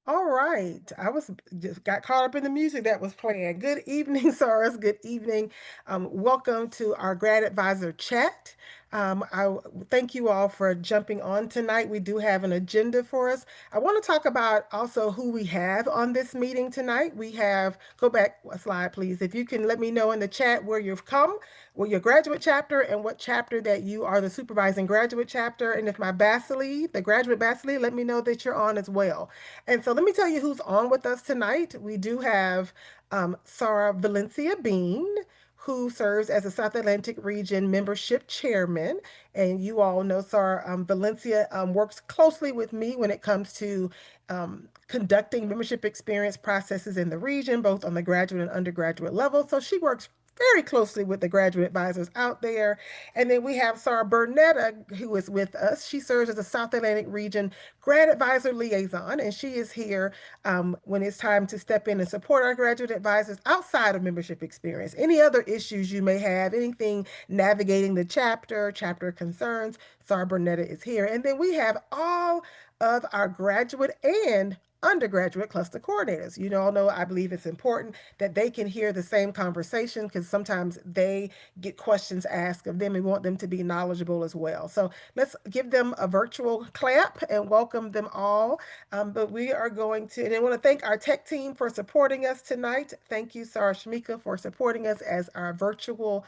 All right. I was just got caught up in the music that was playing. Good evening, Saras. Good evening. Welcome to our grad advisor chat. I thank you all for jumping on tonight. We do have an agenda for us. I want to talk about also who we have on this meeting tonight. We have, go back a slide, please. If you can let me know in the chat where you've come, well, your graduate chapter and what chapter that you are the supervising graduate chapter. And if my Basilei, the graduate Basilei, let me know that you're on as well. And so let me tell you who's on with us tonight. We do have Sarah Valencia Bean, who serves as a South Atlantic Region Membership Chairman. And you all know Sarah Valencia works closely with me when it comes to conducting membership experience processes in the region, both on the graduate and undergraduate level. So she works very closely with the graduate advisors out there. And then we have Sarah Burnetta, who is with us. She serves as a South Atlantic Region Grad Advisor Liaison, and she is here when it's time to step in and support our graduate advisors outside of membership experience. Any other issues you may have, anything navigating the chapter concerns, Sarah Burnetta is here. And then we have all of our graduate and undergraduate cluster coordinators. You all know I believe it's important that they can hear the same conversation because sometimes they get questions asked of them and want them to be knowledgeable as well. So let's give them a virtual clap and welcome them all. But we are going to, and I want to thank our tech team for supporting us tonight. Thank you, Sarah Shmika, for supporting us as our virtual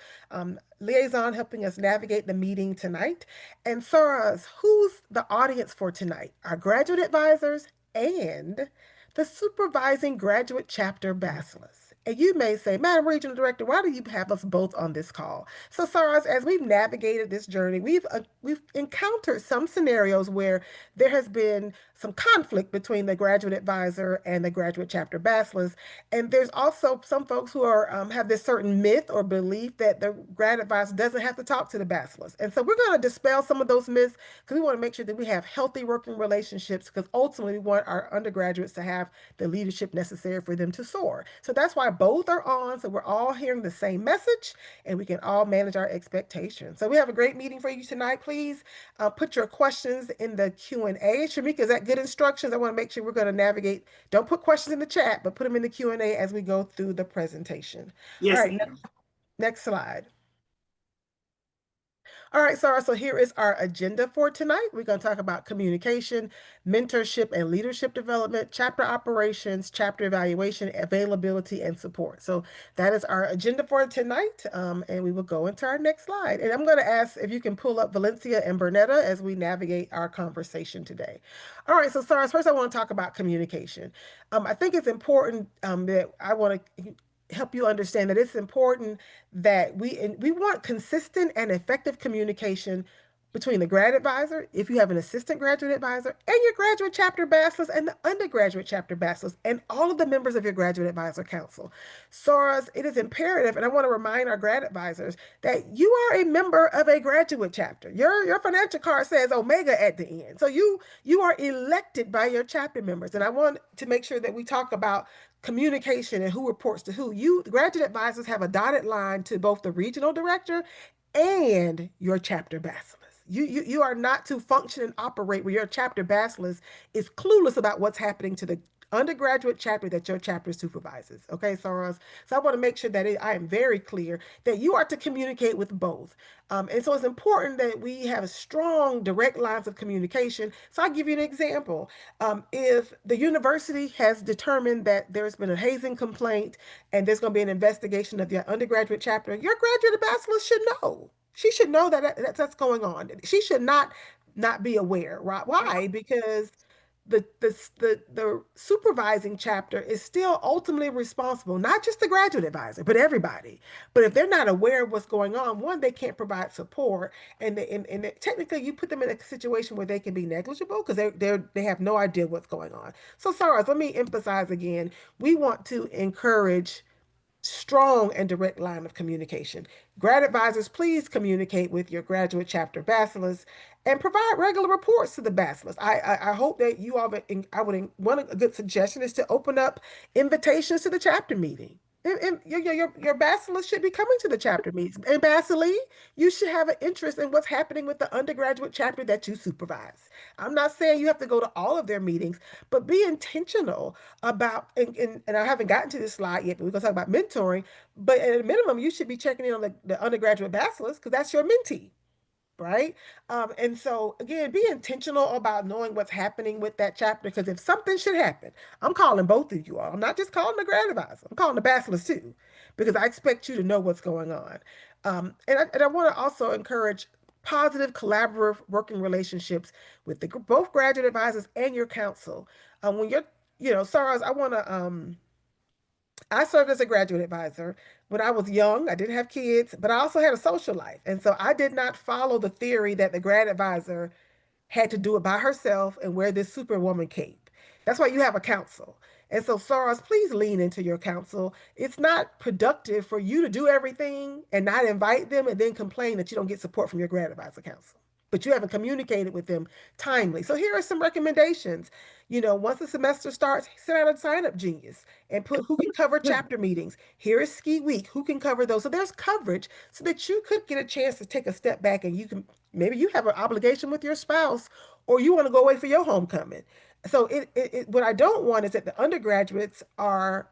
liaison, helping us navigate the meeting tonight. And Sarah, who's the audience for tonight? Our graduate advisors and the supervising graduate chapter bachelors. And you may say, Madam Regional Director, why do you have us both on this call? So, Saras, as we've navigated this journey, we've encountered some scenarios where there has been some conflict between the graduate advisor and the graduate chapter bachelors. And there's also some folks who are have this certain myth or belief that the grad advisor doesn't have to talk to the bachelors. And so we're going to dispel some of those myths because we want to make sure that we have healthy working relationships because ultimately we want our undergraduates to have the leadership necessary for them to soar. So that's why both are on. So we're all hearing the same message and we can all manage our expectations. So we have a great meeting for you tonight. Please put your questions in the Q&A. Shamika, is that good instructions? I want to make sure we're going to navigate. Don't put questions in the chat, but put them in the Q&A as we go through the presentation. Yes, all right, next slide. All right, Sarah, so here is our agenda for tonight. We're going to talk about communication, mentorship and leadership development, chapter operations, chapter evaluation, availability, and support. So that is our agenda for tonight, and we will go into our next slide. And I'm going to ask if you can pull up Valencia and Bernetta as we navigate our conversation today. All right, so Sarah, first I want to talk about communication. I think it's important that I want to help you understand that it's important that we want consistent and effective communication between the grad advisor, if you have an assistant graduate advisor, and your graduate chapter bachelors and the undergraduate chapter bachelors, and all of the members of your graduate advisor council. Soros, it is imperative, and I want to remind our grad advisors that you are a member of a graduate chapter. Your financial card says Omega at the end. So you are elected by your chapter members. And I want to make sure that we talk about communication and who reports to who. You, the graduate advisors, have a dotted line to both the regional director and your chapter bachelors. You are not to function and operate where your chapter bachelors is clueless about what's happening to the undergraduate chapter that your chapter supervises. Okay, Soros. So I want to make sure that I am very clear that you are to communicate with both. And so it's important that we have strong, direct lines of communication. So I'll give you an example. If the university has determined that there's been a hazing complaint and there's going to be an investigation of your undergraduate chapter, your graduate bachelor should know. She should know that that's going on. She should not be aware, right? Why? Because the supervising chapter is still ultimately responsible, not just the graduate advisor, but everybody. But if they're not aware of what's going on, one, they can't provide support, and technically you put them in a situation where they can be negligible because they have no idea what's going on. So, Saras, let me emphasize again: we want to encourage strong and direct line of communication. Grad advisors, please communicate with your graduate chapter bachelors and provide regular reports to the bachelors. I hope that you all, I would, one a good suggestion is to open up invitations to the chapter meeting. And your bachelors should be coming to the chapter meetings. And Basilei, you should have an interest in what's happening with the undergraduate chapter that you supervise. I'm not saying you have to go to all of their meetings, but be intentional about, and I haven't gotten to this slide yet, but we're going to talk about mentoring. But at a minimum, you should be checking in on the undergraduate bachelors because that's your mentee, right? And so again, be intentional about knowing what's happening with that chapter because if something should happen, I'm calling both of you all. I'm not just calling the grad advisor. I'm calling the bachelors too, because I expect you to know what's going on. And I want to also encourage positive collaborative working relationships with both graduate advisors and your counsel. When you're, Saras, I served as a graduate advisor when I was young. I didn't have kids, but I also had a social life. And so I did not follow the theory that the grad advisor had to do it by herself and wear this superwoman cape. That's why you have a council. And so, Soros, please lean into your council. It's not productive for you to do everything and not invite them and then complain that you don't get support from your grad advisor council. But you haven't communicated with them timely. So here are some recommendations. Once the semester starts, send out a sign up genius and put who can cover chapter meetings. Here is ski week. Who can cover those? So there's coverage so that you could get a chance to take a step back and you can maybe you have an obligation with your spouse or you want to go away for your homecoming. So what I don't want is that the undergraduates are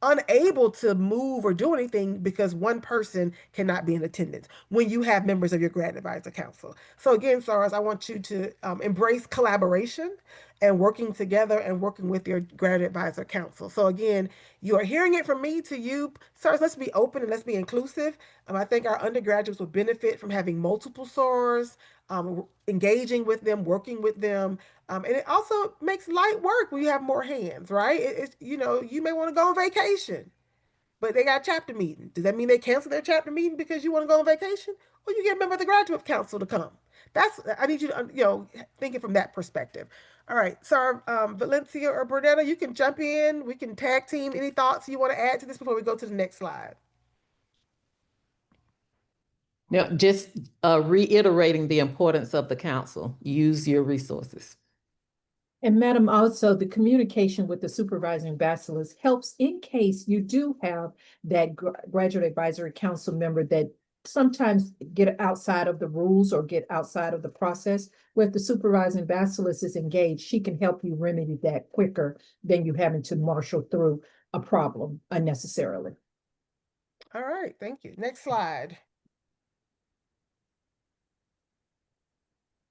unable to move or do anything because one person cannot be in attendance when you have members of your grad advisor council. So again, Saras, I want you to embrace collaboration and working together and working with your grad advisor council. So again, you are hearing it from me to you. Saras, let's be open and let's be inclusive. I think our undergraduates will benefit from having multiple SARs, engaging with them, working with them. And it also makes light work when you have more hands, right? You may want to go on vacation, but they got a chapter meeting. Does that mean they cancel their chapter meeting because you want to go on vacation? Or you get a member of the graduate council to come? I need you to, think it from that perspective. All right. So, Valencia or Bernetta, you can jump in. We can tag team. Any thoughts you want to add to this before we go to the next slide? Now, just reiterating the importance of the council. Use your resources. And Madam, also the communication with the supervising bachelors helps in case you do have that graduate advisory council member that sometimes get outside of the rules or get outside of the process. Where if the supervising bachelor's is engaged, she can help you remedy that quicker than you having to marshal through a problem unnecessarily. All right, thank you. Next slide.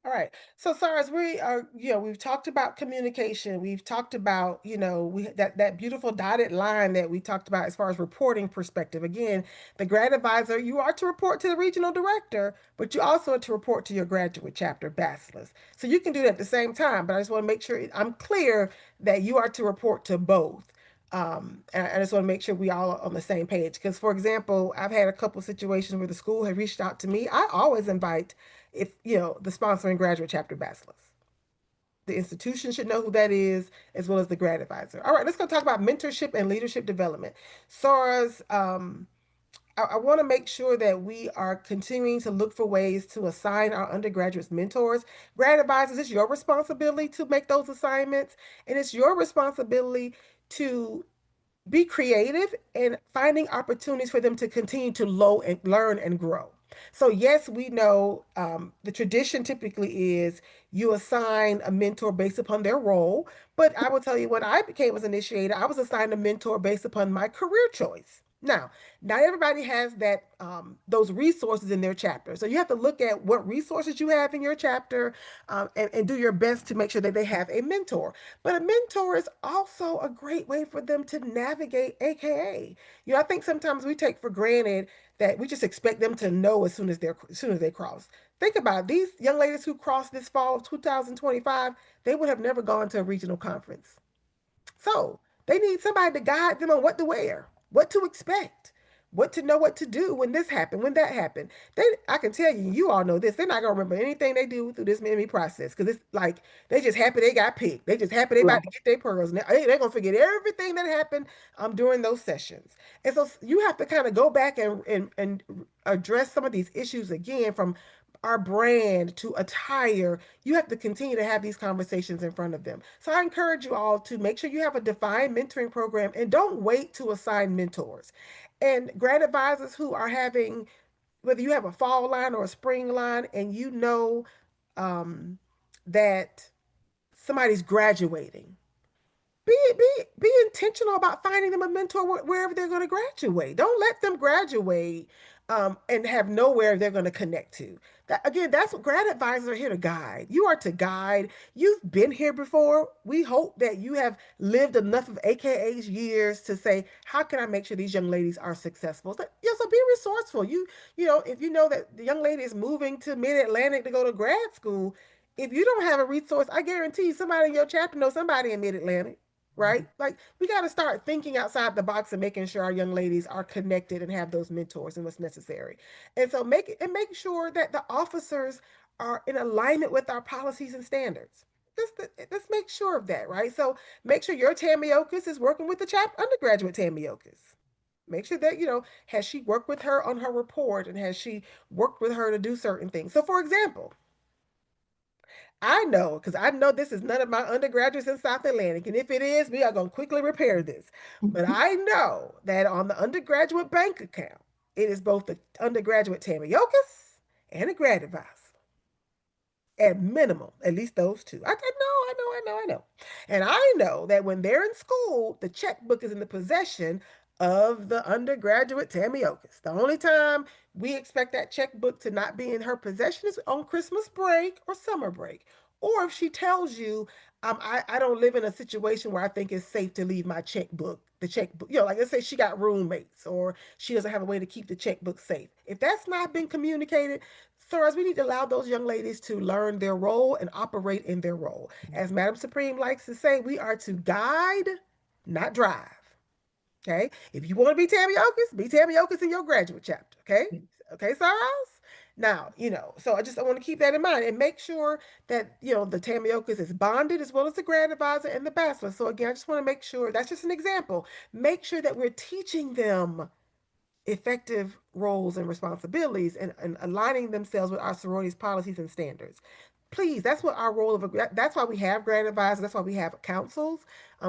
All right. So, Saras, we are, we've talked about communication. We've talked about, that beautiful dotted line that we talked about as far as reporting perspective. Again, the grad advisor, you are to report to the regional director, but you also are to report to your graduate chapter bachelors. So you can do that at the same time, but I just want to make sure I'm clear that you are to report to both. And I just want to make sure we all are on the same page. Because, for example, I've had a couple situations where the school had reached out to me. I always invite the sponsoring graduate chapter bachelors. The institution should know who that is, as well as the grad advisor. All right, let's go talk about mentorship and leadership development. SARS, I want to make sure that we are continuing to look for ways to assign our undergraduates mentors. Grad advisors, it's your responsibility to make those assignments, and it's your responsibility to be creative and finding opportunities for them to continue to learn and grow. So yes, we know the tradition typically is you assign a mentor based upon their role. But I will tell you, when I became as initiator, I was assigned a mentor based upon my career choice. Now, not everybody has that those resources in their chapter. So you have to look at what resources you have in your chapter, and do your best to make sure that they have a mentor. But a mentor is also a great way for them to navigate AKA. I think sometimes we take for granted that we just expect them to know as soon as they cross. Think about it. These young ladies who crossed this fall of 2025, they would have never gone to a regional conference. So they need somebody to guide them on what to wear, what to expect, what to know what to do when this happened, when that happened. I can tell you, you all know this. They're not gonna remember anything they do through this mini process because it's like they just happy they got picked. They just happy they about to Right. get their pearls. And they're gonna forget everything that happened during those sessions. And so you have to kind of go back and address some of these issues again from our brand to attire. You have to continue to have these conversations in front of them. So I encourage you all to make sure you have a defined mentoring program and don't wait to assign mentors. And grad advisors who are having, whether you have a fall line or a spring line, and um, that somebody's graduating, be intentional about finding them a mentor wherever they're going to graduate. Don't let them graduate and have nowhere they're going to connect to. That again, that's what grad advisors are here to guide. You are to guide. You've been here before. We hope that you have lived enough of AKA's years to say, how can I make sure these young ladies are successful? So, yeah, so be resourceful. If you know that the young lady is moving to Mid-Atlantic to go to grad school, if you don't have a resource, I guarantee you somebody in your chapter knows somebody in Mid-Atlantic, right? Like we got to start thinking outside the box and making sure our young ladies are connected and have those mentors and what's necessary. And so make sure that the officers are in alignment with our policies and standards. Let's make sure of that, right? So make sure your Tamiokas is working with the undergraduate Tamiokas. Make sure that, has she worked with her on her report and has she worked with her to do certain things? So, for example, I know, because I know this is none of my undergraduates in South Atlantic. And if it is, we are going to quickly repair this. But I know that on the undergraduate bank account, it is both the undergraduate Tamiokas and a grad advisor at minimum, at least those two. I know. And I know that when they're in school, the checkbook is in the possession of the undergraduate Tamiokas. The only time we expect that checkbook to not be in her possession is on Christmas break or summer break. Or if she tells you, I don't live in a situation where I think it's safe to leave my checkbook, like let's say she got roommates or she doesn't have a way to keep the checkbook safe. If that's not been communicated, so as we need to allow those young ladies to learn their role and operate in their role. As Madam Supreme likes to say, we are to guide, not drive. Okay. If you want to be Tammy Okus in your graduate chapter. Okay. Okay, Saras? Now, so I want to keep that in mind and make sure that, the Tammy Okus is bonded as well as the grad advisor and the bachelor. So again, I just want to make sure that's just an example. Make sure that we're teaching them effective roles and responsibilities and aligning themselves with our sororities policies and standards. Please, that's what our role of that's why we have grad advisors, that's why we have councils,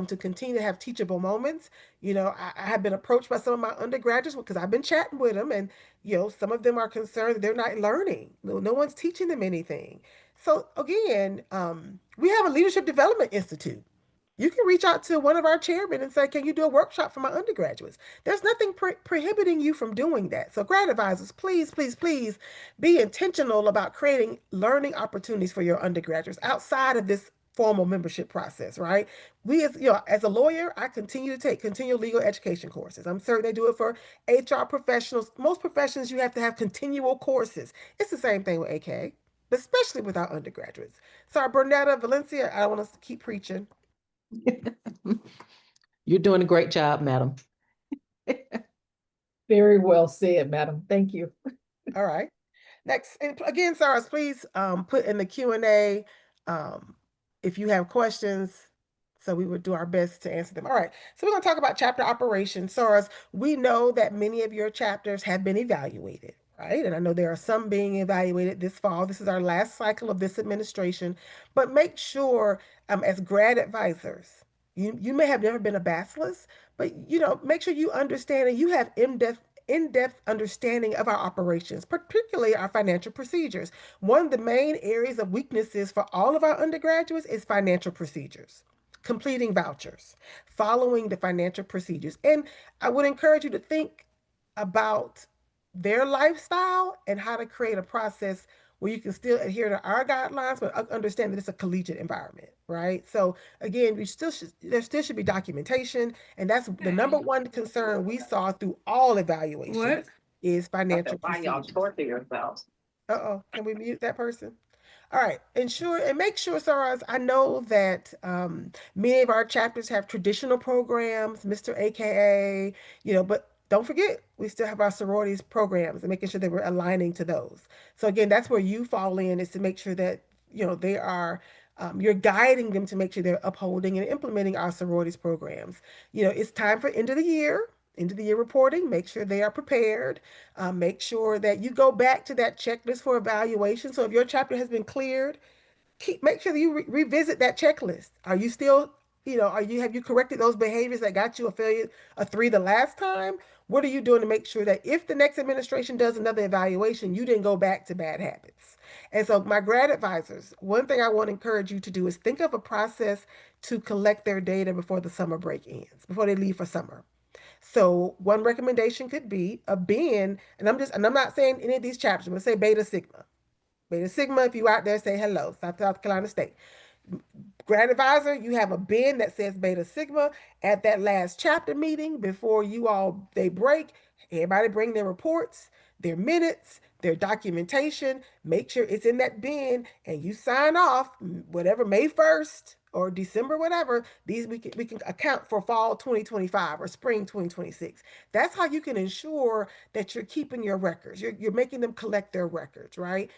to continue to have teachable moments. I have been approached by some of my undergraduates because I've been chatting with them, and some of them are concerned that they're not learning. No one's teaching them anything. So again, we have a leadership development institute. You can reach out to one of our chairmen and say, can you do a workshop for my undergraduates? There's nothing prohibiting you from doing that. So grad advisors, please, please, please be intentional about creating learning opportunities for your undergraduates outside of this formal membership process, right? As a lawyer, I continue to take continual legal education courses. I'm certain they do it for HR professionals. Most professions, you have to have continual courses. It's the same thing with AK, but especially with our undergraduates. Sorry, Bernetta, Valencia, I don't want us to keep preaching. You're doing a great job, madam. Very well said, madam. Thank you. All right. Next, and again, Sarah, please put in the Q&A um, if you have questions. So we would do our best to answer them. All right. So we're going to talk about chapter operations. Soros, we know that many of your chapters have been evaluated, right? And I know there are some being evaluated this fall. This is our last cycle of this administration. But make sure, as grad advisors, you may have never been a bachelor's, but make sure you understand and you have in-depth understanding of our operations, particularly our financial procedures. One of the main areas of weaknesses for all of our undergraduates is financial procedures. completing vouchers, following the financial procedures. And I would encourage you to think about their lifestyle and how to create a process where you can still adhere to our guidelines, but understand that it's a collegiate environment, right? So again, there still should be documentation, and that's the number one concern we saw through all evaluations is financial procedures. Uh-oh, can we mute that person? All right, ensure and make sure, Saras, I know that many of our chapters have traditional programs, Mr. AKA, but don't forget, we still have our sororities programs and making sure that we're aligning to those. So again, that's where you fall in, is to make sure that, they are, you're guiding them to make sure they're upholding and implementing our sororities programs. It's time for end of the year reporting. Make sure they are prepared. Make sure that you go back to that checklist for evaluation. So if your chapter has been cleared, make sure that you revisit that checklist. Are you still, have you corrected those behaviors that got you a failure, a 3 the last time? What are you doing to make sure that if the next administration does another evaluation, you didn't go back to bad habits? And so my grad advisors, one thing I want to encourage you to do is think of a process to collect their data before the summer break ends, before they leave for summer. So one recommendation could be a bin, and I'm not saying any of these chapters, I'm gonna say Beta Sigma. Beta Sigma, if you out there, say hello, South Carolina State. Grad advisor, you have a bin that says Beta Sigma. At that last chapter meeting before they break, everybody bring their reports, their minutes, their documentation. Make sure it's in that bin, and you sign off whatever May 1st or December, whatever. These we can account for fall 2025 or spring 2026. That's how you can ensure that you're keeping your records. You're making them collect their records, right?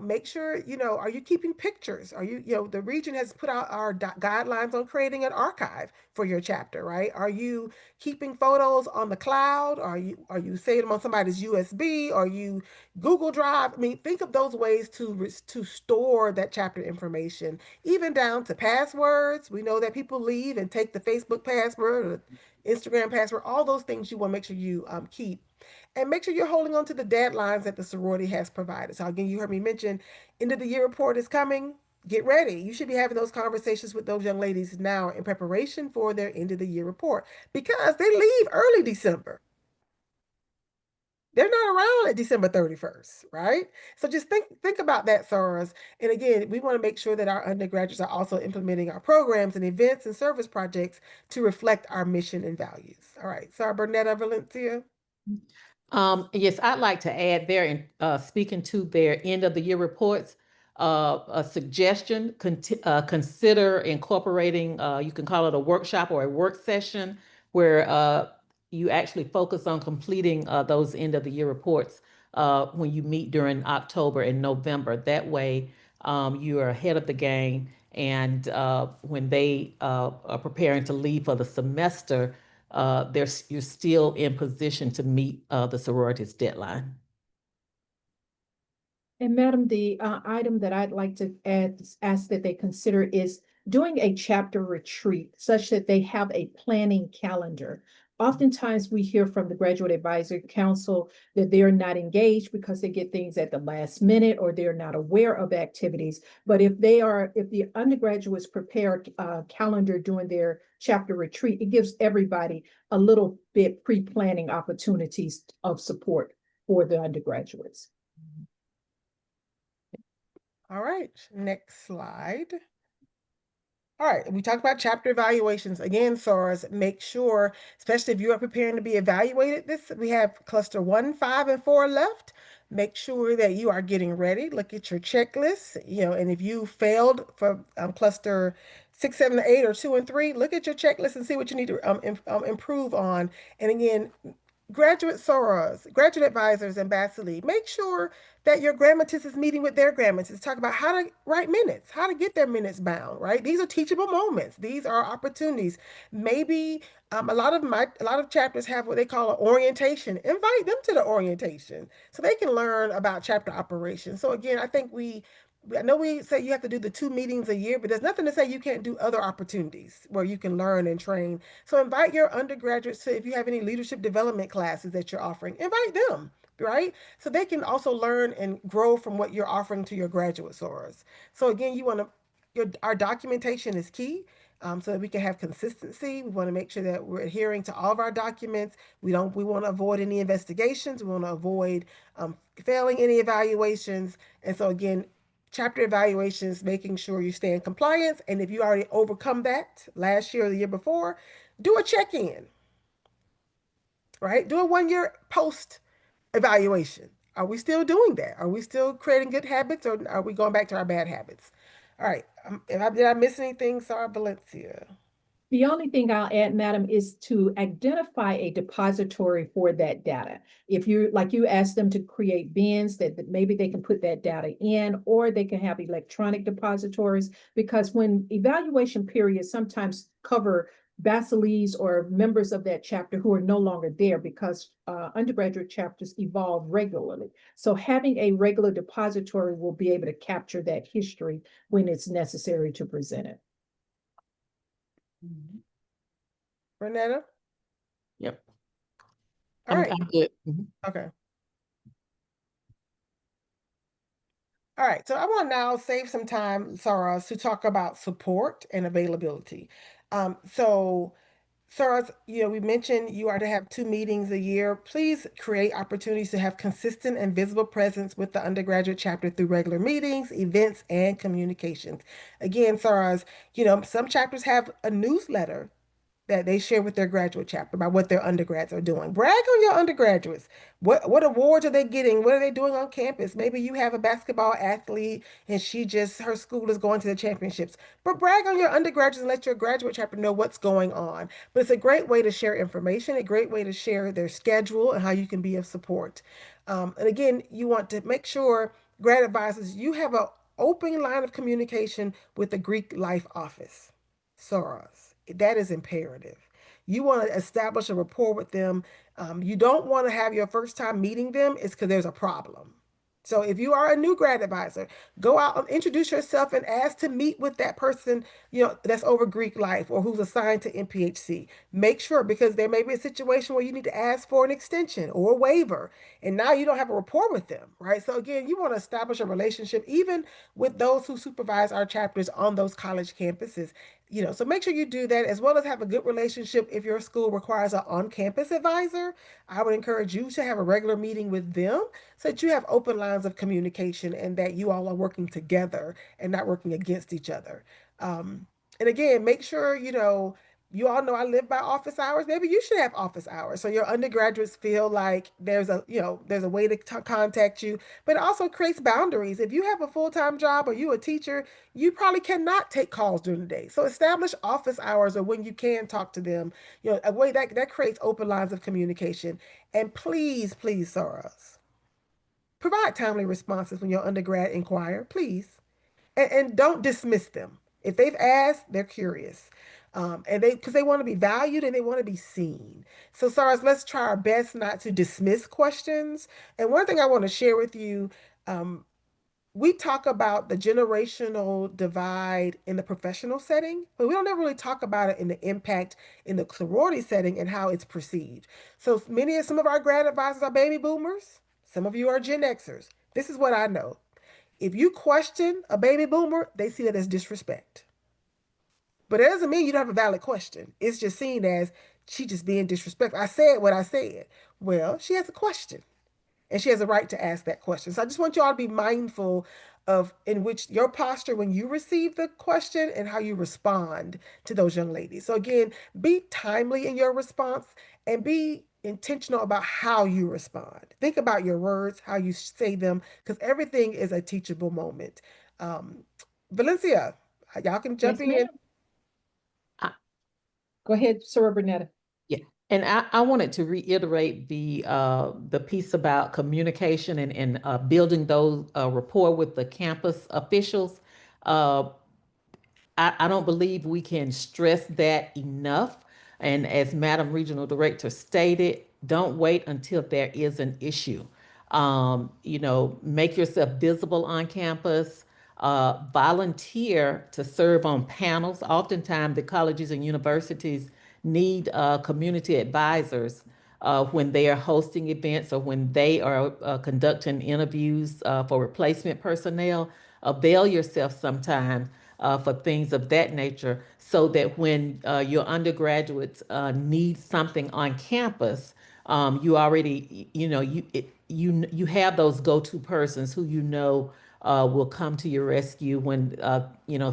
Make sure, are you keeping pictures? Are the region has put out our guidelines on creating an archive for your chapter, right? Are you keeping photos on the cloud? Are you saving them on somebody's USB? Are you Google Drive? I mean, think of those ways to store that chapter information, even down to passwords. We know that people leave and take the Facebook password or Instagram password, all those things you want to make sure you keep. And make sure you're holding on to the deadlines that the sorority has provided. So again, you heard me mention end of the year report is coming. Get ready. You should be having those conversations with those young ladies now in preparation for their end of the year report, because they leave early December. They're not around at December 31st, right? So just think about that, SARS. And again, we want to make sure that our undergraduates are also implementing our programs and events and service projects to reflect our mission and values. All right, Sarah Burnett Valencia. Yes, I'd like to add there, in speaking to their end of the year reports, a suggestion, consider incorporating, you can call it a workshop or a work session where you actually focus on completing those end of the year reports when you meet during October and November. That way, you are ahead of the game. And when they are preparing to leave for the semester, you're still in position to meet the sorority's deadline. And Madam, the item that I'd like to ask that they consider is doing a chapter retreat such that they have a planning calendar. Oftentimes we hear from the Graduate Advisory Council that they're not engaged because they get things at the last minute or they're not aware of activities. But if the undergraduates prepare a calendar during their chapter retreat, it gives everybody a little bit pre-planning opportunities of support for the undergraduates. All right, next slide. All right, we talked about chapter evaluations. Again, SARS, make sure, especially if you are preparing to be evaluated, we have cluster 1, 5, and 4 left. Make sure that you are getting ready. Look at your checklist, and if you failed for cluster 6, 7, 8, or 2 and 3, look at your checklist and see what you need to improve on. And again, graduate sorors, graduate advisors, and Basilei, make sure that your grammatist is meeting with their grammatist. Talk about how to write minutes, how to get their minutes bound, right? These are teachable moments. These are opportunities. Maybe a lot of chapters have what they call an orientation. Invite them to the orientation so they can learn about chapter operations. So again, I know we say you have to do the 2 meetings a year, but there's nothing to say you can't do other opportunities where you can learn and train. So invite your undergraduates to, if you have any leadership development classes that you're offering, invite them, right? So they can also learn and grow from what you're offering to your graduate sorors. So again, our documentation is key. so that we can have consistency. We want to make sure that we're adhering to all of our documents. We want to avoid any investigations. We want to avoid failing any evaluations. And so again, chapter evaluations, making sure you stay in compliance. And if you already overcome that last year or the year before, do a check-in, right? Do a 1 year post evaluation. Are we still doing that? Are we still creating good habits, or are we going back to our bad habits? All right. Did I miss anything, Sarah Valencia? The only thing I'll add, Madam, is to identify a depository for that data. If you, like you asked them to create bins that maybe they can put that data in, or they can have electronic depositories, because when evaluation periods sometimes cover basilees or members of that chapter who are no longer there because undergraduate chapters evolve regularly. So having a regular depository will be able to capture that history when it's necessary to present it. Renetta? Yep. All right. I'm good. Okay. All right. So I want to now save some time, Sarah, to talk about support and availability. So Sarah, we mentioned you are to have 2 meetings a year. Please create opportunities to have consistent and visible presence with the undergraduate chapter through regular meetings, events, and communications. Again, Sarah, some chapters have a newsletter that they share with their graduate chapter about what their undergrads are doing. Brag on your undergraduates. What awards are they getting? What are they doing on campus? Maybe you have a basketball athlete and her school is going to the championships. But brag on your undergraduates and let your graduate chapter know what's going on. But it's a great way to share information, a great way to share their schedule and how you can be of support. And again, you want to make sure, grad advisors, you have an open line of communication with the Greek Life Office, SORAS. That is imperative. You want to establish a rapport with them. You don't want to have your first time meeting them. It's because there's a problem. So if you are a new grad advisor, go out and introduce yourself and ask to meet with that person, that's over Greek life or who's assigned to MPHC. Make sure, because there may be a situation where you need to ask for an extension or a waiver, and now you don't have a rapport with them, right? So again, you want to establish a relationship even with those who supervise our chapters on those college campuses. So make sure you do that, as well as have a good relationship. If your school requires an on-campus advisor, I would encourage you to have a regular meeting with them so that you have open lines of communication and that you all are working together and not working against each other. And again, make sure, you all know I live by office hours. Maybe you should have office hours so your undergraduates feel like there's a way to contact you, but it also creates boundaries. If you have a full-time job or you a teacher, you probably cannot take calls during the day. So establish office hours or when you can talk to them, a way that creates open lines of communication. And please, please, Soros, provide timely responses when your undergrad inquire, please. And don't dismiss them. If they've asked, they're curious. And because they want to be valued and they want to be seen. So, Saras, let's try our best not to dismiss questions. And one thing I want to share with you, um, we talk about the generational divide in the professional setting, but we don't ever really talk about it in the impact in the sorority setting and how it's perceived. So some of our grad advisors are baby boomers. Some of you are Gen Xers. This is what I know. If you question a baby boomer, they see that as disrespect. But it doesn't mean you don't have a valid question. It's just seen as she just being disrespectful. I said what I said. Well, she has a question and she has a right to ask that question. So I just want you all to be mindful of in which your posture when you receive the question and how you respond to those young ladies. So again, be timely in your response and be intentional about how you respond. Think about your words, how you say them, because everything is a teachable moment. Um, Valencia, y'all can jump Yes, in. ma'am. Go ahead, Sora Burnetta. Yeah. And I wanted to reiterate the piece about communication and building those rapport with the campus officials. Uh, I don't believe we can stress that enough. And as Madam Regional Director stated, don't wait until there is an issue. Make yourself visible on campus, volunteer to serve on panels. Oftentimes, the colleges and universities need community advisors when they are hosting events or when they are conducting interviews for replacement personnel. Avail yourself sometime for things of that nature, so that when your undergraduates need something on campus, you already, you have those go-to persons who will come to your rescue when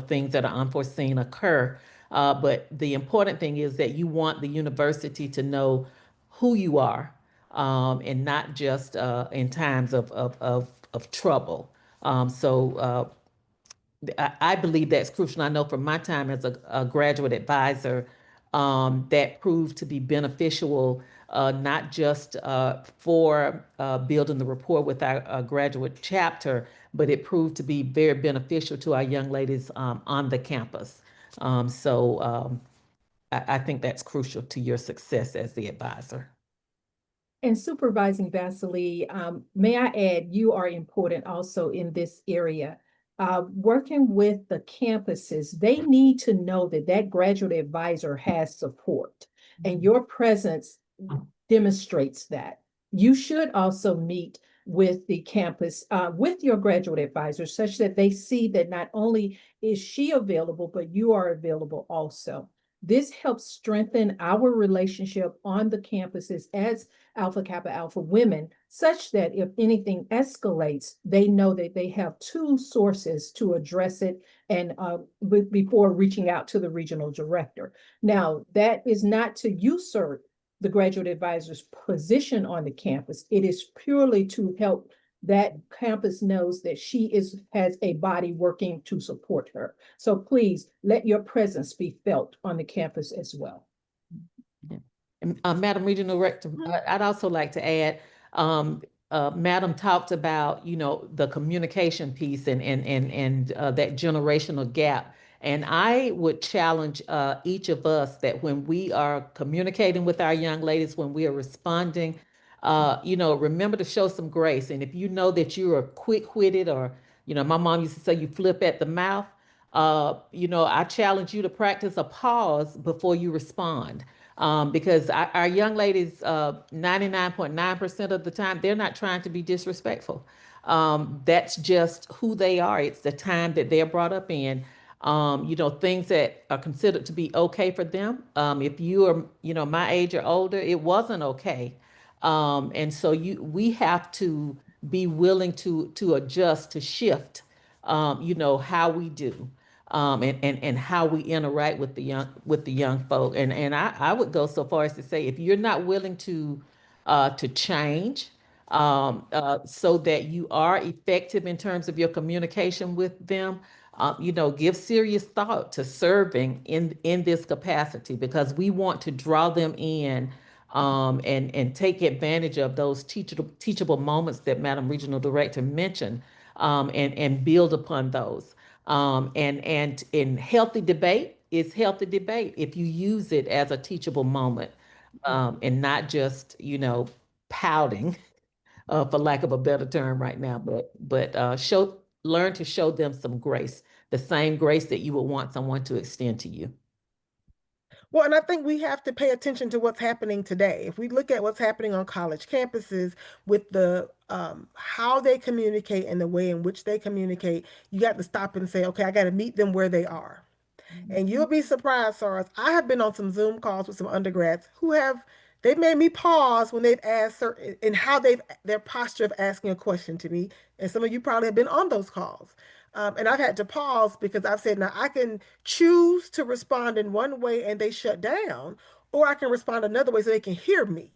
things that are unforeseen occur. But the important thing is that you want the university to know who you are, and not just in times of trouble. I believe that's crucial. I know from my time as a graduate advisor, that proved to be beneficial, not just for building the rapport with our graduate chapter, but it proved to be very beneficial to our young ladies on the campus. I think that's crucial to your success as the advisor. And Supervising Vaseline, may I add, you are important also in this area. Working with the campuses, they need to know that that graduate advisor has support, and your presence demonstrates that. You should also meet with the campus, with your graduate advisor, such that they see that not only is she available, but you are available also. This helps strengthen our relationship on the campuses as Alpha Kappa Alpha women, such that if anything escalates, they know that they have two sources to address it and before reaching out to the regional director. Now, that is not to usurp the graduate advisor's position on the campus. It is purely to help that campus knows that has a body working to support her. So please let your presence be felt on the campus as well. Yeah. And, Madam Regional Director, I'd also like to add, Madam talked about, the communication piece and that generational gap. And I would challenge each of us that when we are communicating with our young ladies, when we are responding, remember to show some grace. And if you know that you are quick-witted, or, my mom used to say you flip at the mouth, I challenge you to practice a pause before you respond. Because our young ladies, 99.9% of the time, they're not trying to be disrespectful. That's just who they are. It's the time that they're brought up in. Things that are considered to be okay for them. If you are, my age or older, it wasn't okay. And so we have to be willing to adjust, to shift, how we do, and how we interact with the young folk. And I would go so far as to say, if you're not willing to change, so that you are effective in terms of your communication with them, give serious thought to serving in this capacity, because we want to draw them in, and take advantage of those teachable moments that Madam Regional Director mentioned, and build upon those. And in healthy debate is healthy debate if you use it as a teachable moment, and not just, pouting, for lack of a better term right now, but learn to show them some grace, the same grace that you would want someone to extend to you. Well, and I think we have to pay attention to what's happening today. If we look at what's happening on college campuses with the how they communicate and the way in which they communicate, you got to stop and say, okay, I got to meet them where they are. And you'll be surprised, Saras. I have been on some Zoom calls with some undergrads they've made me pause when they've asked certain, and how their posture of asking a question to me. And some of you probably have been on those calls. And I've had to pause because I've said, now I can choose to respond in one way and they shut down, or I can respond another way so they can hear me.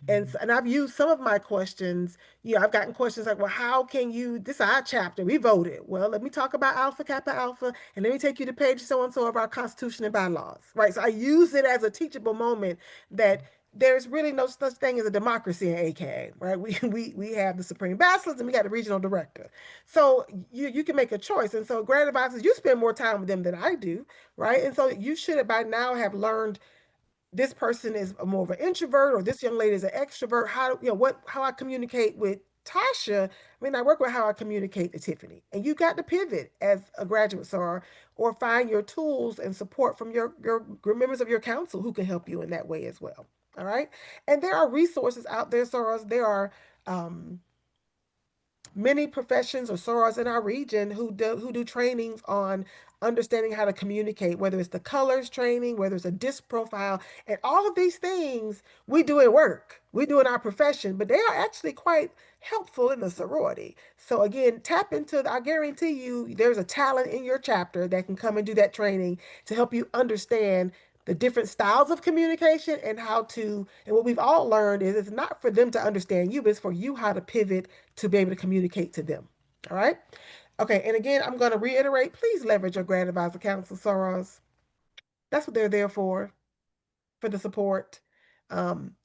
And I've used some of my questions. I've gotten questions like, well, how can you, this is our chapter, we voted. Well, let me talk about Alpha Kappa Alpha, and let me take you to page so and so of our Constitution and bylaws, right? So I use it as a teachable moment that there's really no such thing as a democracy in AKA, right? We have the Supreme Bachelors and we got the regional director. So you can make a choice. And so grad advisors, you spend more time with them than I do, right? And so you should by now have learned this person is more of an introvert, or this young lady is an extrovert. How I communicate with Tasha, I mean, I work with how I communicate to Tiffany. And you got to pivot as a graduate SAR, or find your tools and support from your members of your council who can help you in that way as well. All right. And there are resources out there, SARs. There are many professions or sorors in our region who do trainings on understanding how to communicate, whether it's the colors training, whether it's a disc profile, and all of these things we do at work, we do in our profession, but they are actually quite helpful in the sorority. So again, tap into, I guarantee you there's a talent in your chapter that can come and do that training to help you understand the different styles of communication and how to, and what we've all learned is it's not for them to understand you, but it's for you how to pivot to be able to communicate to them. All right. Okay. And again, I'm going to reiterate, please leverage your grad advisor council sorors. That's what they're there for the support.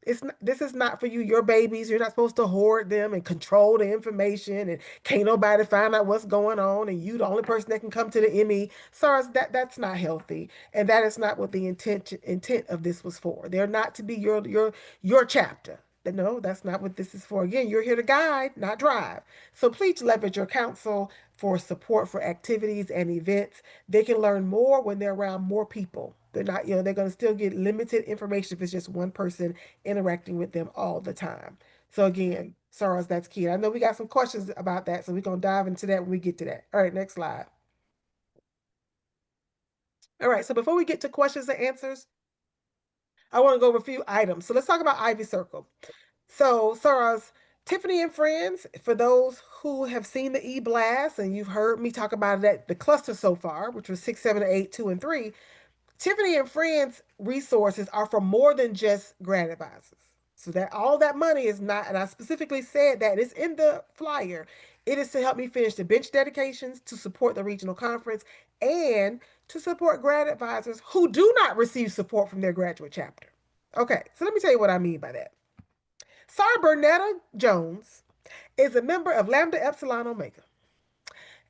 This is not for you, your babies. You're not supposed to hoard them and control the information, and can't nobody find out what's going on, and you the only person that can come to the ME. SARS, that's not healthy, and that is not what the intent of this was for. They're not to be your chapter. No, that's not what this is for. Again, you're here to guide, not drive. So please leverage your council for support for activities and events. They can learn more when they're around more people. They're not, they're going to still get limited information if it's just one person interacting with them all the time. So again, SARS, that's key. I know we got some questions about that, so we're going to dive into that when we get to that. All right, next slide. All right, so before we get to questions and answers, I want to go over a few items. So let's talk about Ivy Circle. So, SARS, Tiffany and Friends, for those who have seen the e-blast and you've heard me talk about it at the cluster so far, which was 6, 7, 8, 2, and 3, Tiffany and Friends resources are for more than just grant advisors. So that all that money is not, and I specifically said that it's in the flyer. It is to help me finish the bench dedications, to support the regional conference, and to support grad advisors who do not receive support from their graduate chapter. Okay, so let me tell you what I mean by that. SAR Bernetta Jones is a member of Lambda Epsilon Omega.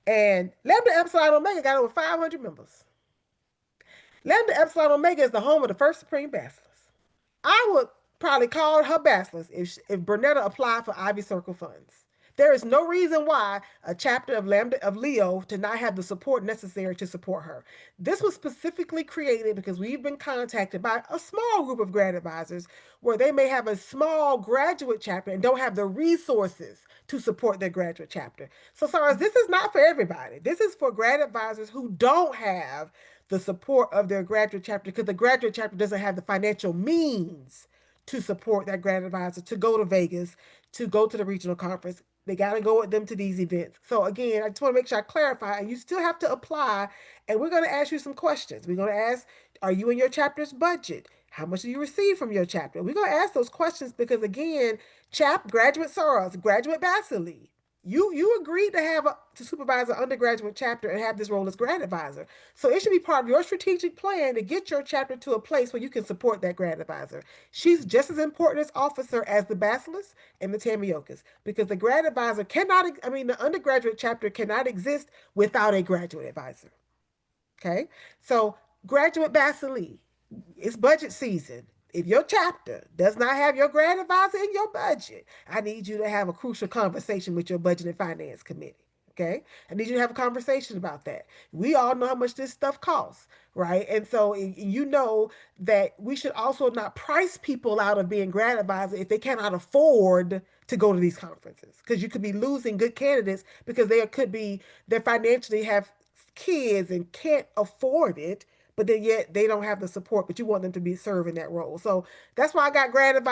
And Lambda Epsilon Omega got over 500 members. Lambda Epsilon Omega is the home of the first Supreme Bachelors. I would probably call her Bachelors if Bernetta applied for Ivy Circle funds. There is no reason why a chapter of Lambda of Leo to not have the support necessary to support her. This was specifically created because we've been contacted by a small group of grad advisors where they may have a small graduate chapter and don't have the resources to support their graduate chapter. So, sorry, this is not for everybody. This is for grad advisors who don't have the support of their graduate chapter because the graduate chapter doesn't have the financial means to support that grad advisor to go to Vegas, to go to the regional conference. They got to go with them to these events. So again, I just want to make sure I clarify, and you still have to apply. And we're going to ask you some questions. We're going to ask, are you in your chapter's budget? How much do you receive from your chapter? We're going to ask those questions because again, graduate sorors, graduate Basilei, you agreed to to supervise an undergraduate chapter and have this role as grad advisor. So it should be part of your strategic plan to get your chapter to a place where you can support that grad advisor. She's just as important as officer as the bachelors and the Tamiokas because the grad advisor cannot, I mean, the undergraduate chapter cannot exist without a graduate advisor. Okay. So graduate Basilei, it's budget season. If your chapter does not have your grad advisor in your budget, I need you to have a crucial conversation with your budget and finance committee. Okay. I need you to have a conversation about that. We all know how much this stuff costs, right? And so you know that we should also not price people out of being grad advisor if they cannot afford to go to these conferences because you could be losing good candidates because they could be, they financially have kids and can't afford it, but then yet they don't have the support, but you want them to be serving that role. So that's why I got grad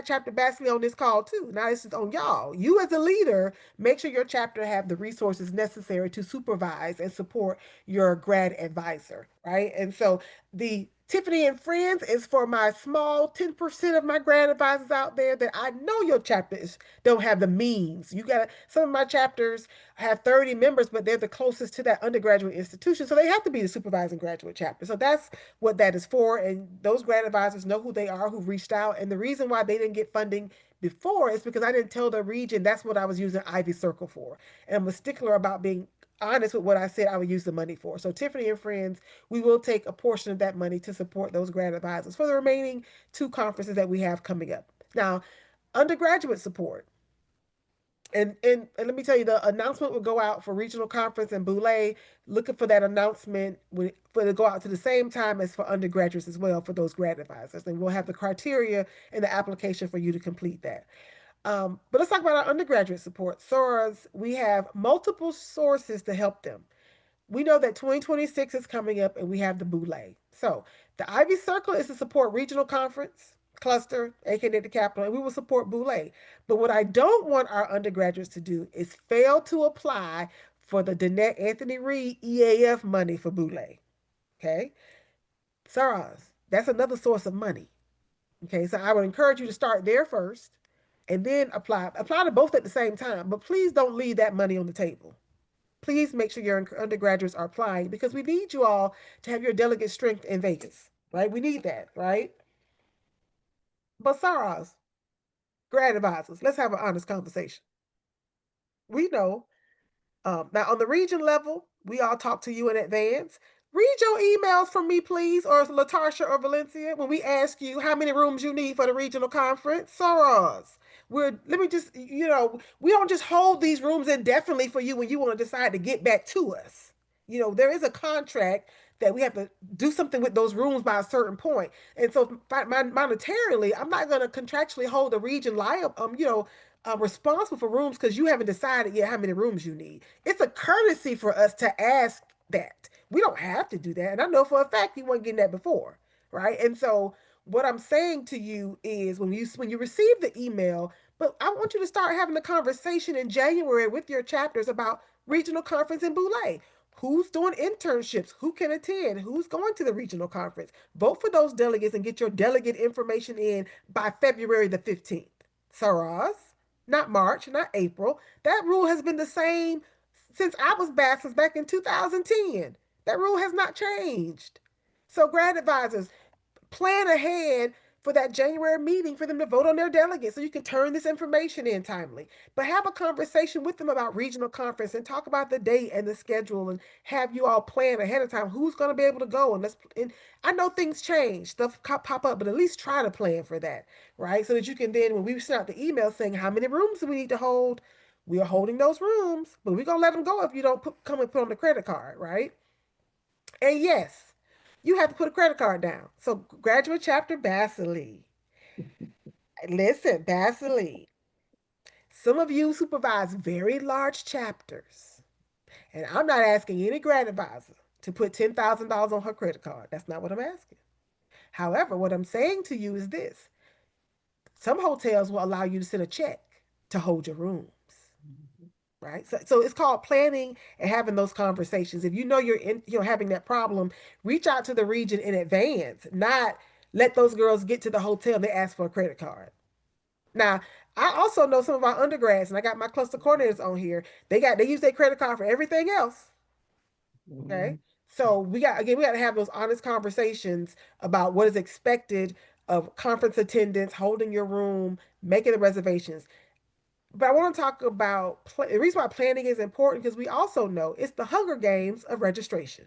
chapter Basilei on this call too. Now this is on y'all. You as a leader, make sure your chapter have the resources necessary to supervise and support your grad advisor, right? And so the Tiffany and Friends is for my small 10% of my grad advisors out there that I know your chapters don't have the means. You got some of my chapters have 30 members, but they're the closest to that undergraduate institution. So they have to be the supervising graduate chapter. So that's what that is for. And those grad advisors know who they are, who reached out. And the reason why they didn't get funding before is because I didn't tell the region that's what I was using Ivy Circle for. And I'm a stickler about being honest with what I said I would use the money for. So Tiffany and Friends, we will take a portion of that money to support those grad advisors for the remaining two conferences that we have coming up. Now, undergraduate support. And let me tell you, the announcement will go out for regional conference and Boulé. Looking for that announcement for to go out to the same time as for undergraduates as well for those grad advisors. And we'll have the criteria in the application for you to complete that. But let's talk about our undergraduate support. SORAs, we have multiple sources to help them. We know that 2026 is coming up and we have the Boulay. So the Ivy Circle is to support regional conference, cluster, aka the capital, and we will support Boulay. But what I don't want our undergraduates to do is fail to apply for the Danette Anthony Reed EAF money for Boulay. Okay. SARS, that's another source of money. Okay. So I would encourage you to start there first and then apply to both at the same time. But please don't leave that money on the table. Please make sure your undergraduates are applying because we need you all to have your delegate strength in Vegas, right? We need that, right? But SARS, grad advisors, let's have an honest conversation. We know now, on the region level, we all talk to you in advance. Read your emails from me, please, or Latarsha or Valencia, when we ask you how many rooms you need for the regional conference. Soros. Let me just, we don't just hold these rooms indefinitely for you when you want to decide to get back to us. There is a contract that we have to do something with those rooms by a certain point. And so monetarily, I'm not going to contractually hold the region liable, responsible for rooms because you haven't decided yet how many rooms you need. It's a courtesy for us to ask that. We don't have to do that. And I know for a fact you weren't getting that before, right? And so what I'm saying to you is when you receive the email, but I want you to start having a conversation in January with your chapters about regional conference in Boulay. Who's doing internships? Who can attend? Who's going to the regional conference? Vote for those delegates and get your delegate information in by February the 15th. Saras, not March, not April. That rule has been the same since I was back in 2010. That rule has not changed. So, grad advisors, plan ahead for that January meeting for them to vote on their delegates so you can turn this information in timely. But have a conversation with them about regional conference and talk about the date and the schedule and have you all plan ahead of time who's going to be able to go. And I know things change, stuff pop up, but at least try to plan for that, right? So that you can then, when we send out the email saying how many rooms do we need to hold, we are holding those rooms, but we're going to let them go if you don't come and put on the credit card, right? And yes, you have to put a credit card down. So, graduate chapter Basilei. Listen, Basilei. Some of you supervise very large chapters. And I'm not asking any grad advisor to put $10,000 on her credit card. That's not what I'm asking. However, what I'm saying to you is this: some hotels will allow you to send a check to hold your rooms. Right. So it's called planning and having those conversations. If you know you're having that problem, reach out to the region in advance, not let those girls get to the hotel and they ask for a credit card. Now, I also know some of our undergrads, and I got my cluster coordinators on here. They use their credit card for everything else. Okay. So we got to have those honest conversations about what is expected of conference attendance, holding your room, making the reservations. But I want to talk about the reason why planning is important because we also know it's the Hunger Games of registration,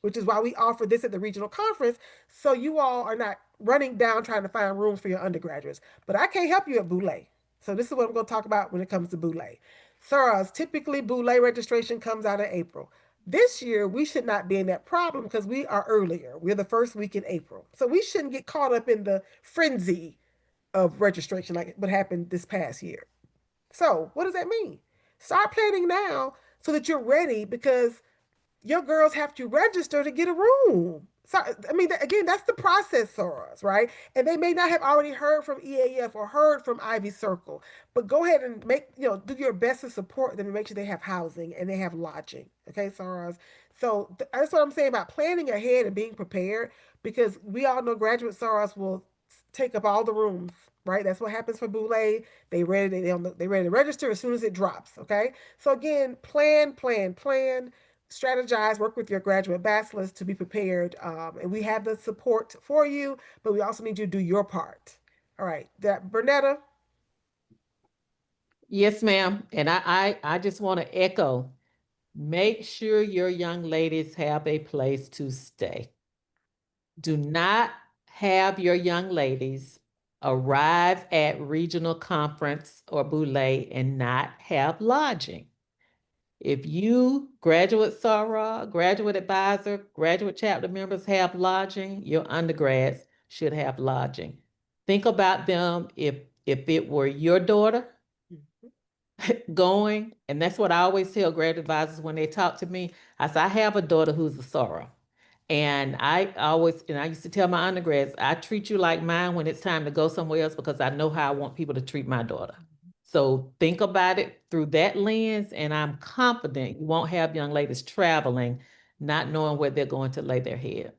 which is why we offer this at the regional conference. So you all are not running down trying to find rooms for your undergraduates. But I can't help you at Boulay. So this is what I'm going to talk about when it comes to Boulay. SARS, typically Boulay registration comes out in April. This year, we should not be in that problem because we are earlier. We're the first week in April. So we shouldn't get caught up in the frenzy of registration like what happened this past year. So, what does that mean? Start planning now so that you're ready because your girls have to register to get a room. So, I mean, again, that's the process for us, right? And they may not have already heard from EAF or heard from Ivy Circle, but go ahead and do your best to support them and make sure they have housing and they have lodging. Okay, Soros. So that's what I'm saying about planning ahead and being prepared because we all know graduate Soros will take up all the rooms, right? That's what happens for Boulay. They ready to register as soon as it drops. Okay, so again, plan, strategize, work with your graduate bachelors to be prepared. And we have the support for you, but we also need you to do your part. All right, Bernetta. Yes, ma'am. And I just want to echo, make sure your young ladies have a place to stay. Do not have your young ladies arrive at regional conference or Boulay and not have lodging. If you, graduate SARA, graduate advisor, graduate chapter members have lodging, your undergrads should have lodging. Think about them. If it were your daughter Mhm. going, and that's what I always tell grad advisors when they talk to me. I say, I have a daughter who's a sorrow. And I used to tell my undergrads, I treat you like mine when it's time to go somewhere else because I know how I want people to treat my daughter. So think about it through that lens, and I'm confident you won't have young ladies traveling, not knowing where they're going to lay their head.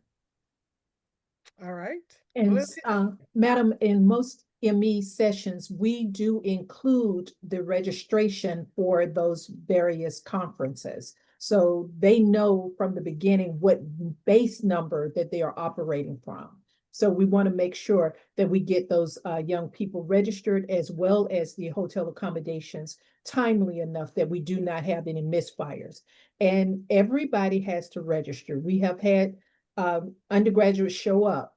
All right. And Valencia? Madam, in most ME sessions, we do include the registration for those various conferences. So they know from the beginning what base number that they are operating from. So we want to make sure that we get those young people registered as well as the hotel accommodations timely enough that we do not have any misfires. And everybody has to register. We have had undergraduates show up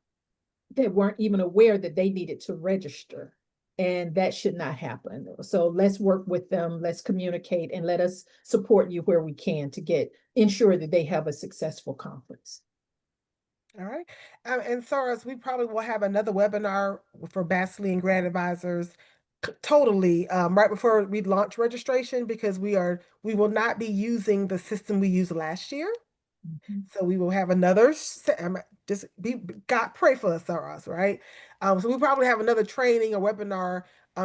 that weren't even aware that they needed to register. And that should not happen. So let's work with them, let's communicate, and let us support you where we can to ensure that they have a successful conference. All right. And Saras, we probably will have another webinar for Basilei and grad advisors totally right before we launch registration because we will not be using the system we used last year. Mhm. So we will have another, just God pray for us, Saras, right? So we probably have another training or webinar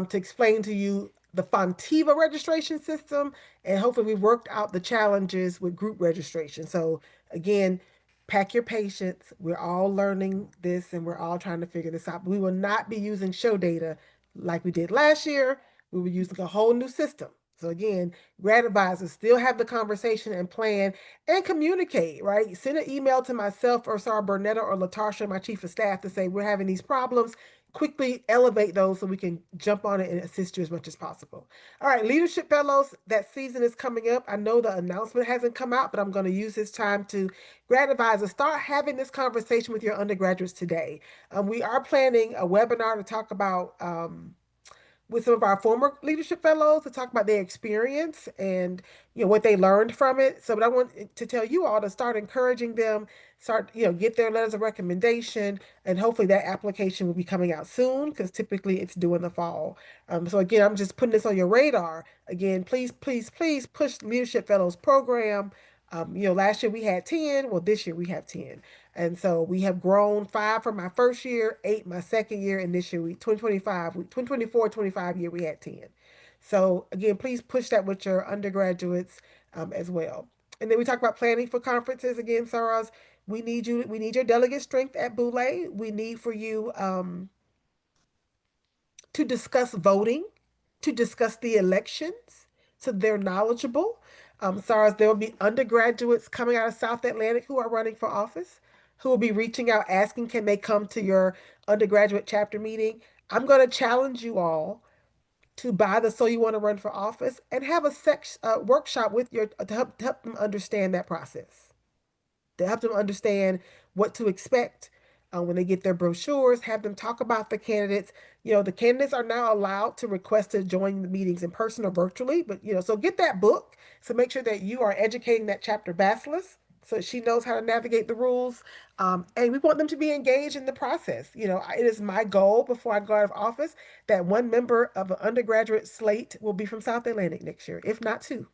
to explain to you the Fontiva registration system, and hopefully we worked out the challenges with group registration. So again, pack your patience. We're all learning this and we're all trying to figure this out. But we will not be using show data like we did last year. We were using a whole new system. So again, grad advisors still have the conversation and plan and communicate, right? Send an email to myself or Sarah Burnetta or Latasha, my chief of staff, to say we're having these problems. Quickly elevate those so we can jump on it and assist you as much as possible. All right, Leadership Fellows, that season is coming up. I know the announcement hasn't come out, but I'm going to use this time to grad advisors start having this conversation with your undergraduates today. We are planning a webinar to talk about with some of our former leadership fellows to talk about their experience and what they learned from it. So, but I want to tell you all to start encouraging them, start get their letters of recommendation, and hopefully that application will be coming out soon because typically it's due in the fall. So again, I'm just putting this on your radar. Again, please, please, please push Leadership Fellows program. Last year we had 10. Well, this year we have 10. And so we have grown 5 from my first year, 8 my second year, and this year 2025, 2024, 25 year, we had 10. So again, please push that with your undergraduates as well. And then we talk about planning for conferences again, Saras. We need your delegate strength at Boulay. We need for you to discuss voting, to discuss the elections, so they're knowledgeable. SARS, there will be undergraduates coming out of South Atlantic who are running for office, who will be reaching out asking, can they come to your undergraduate chapter meeting? I'm going to challenge you all to buy the So You Want to Run for Office and have a workshop with your to help them understand that process, to help them understand what to expect when they get their brochures, have them talk about the candidates. The candidates are now allowed to request to join the meetings in person or virtually, but, so get that book. So make sure that you are educating that chapter bachelor's so she knows how to navigate the rules. And we want them to be engaged in the process. It is my goal before I go out of office that one member of an undergraduate slate will be from South Atlantic next year, if not two.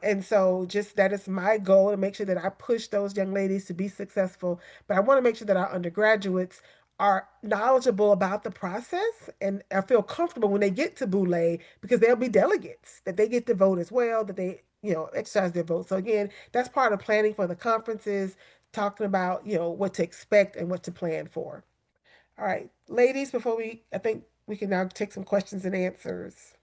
And so just that is my goal to make sure that I push those young ladies to be successful. But I want to make sure that our undergraduates are knowledgeable about the process and I feel comfortable when they get to Boulay because they'll be delegates, that they get to vote as well, that they, exercise their vote. So again, that's part of planning for the conferences, talking about, what to expect and what to plan for. All right, ladies, I think we can now take some questions and answers.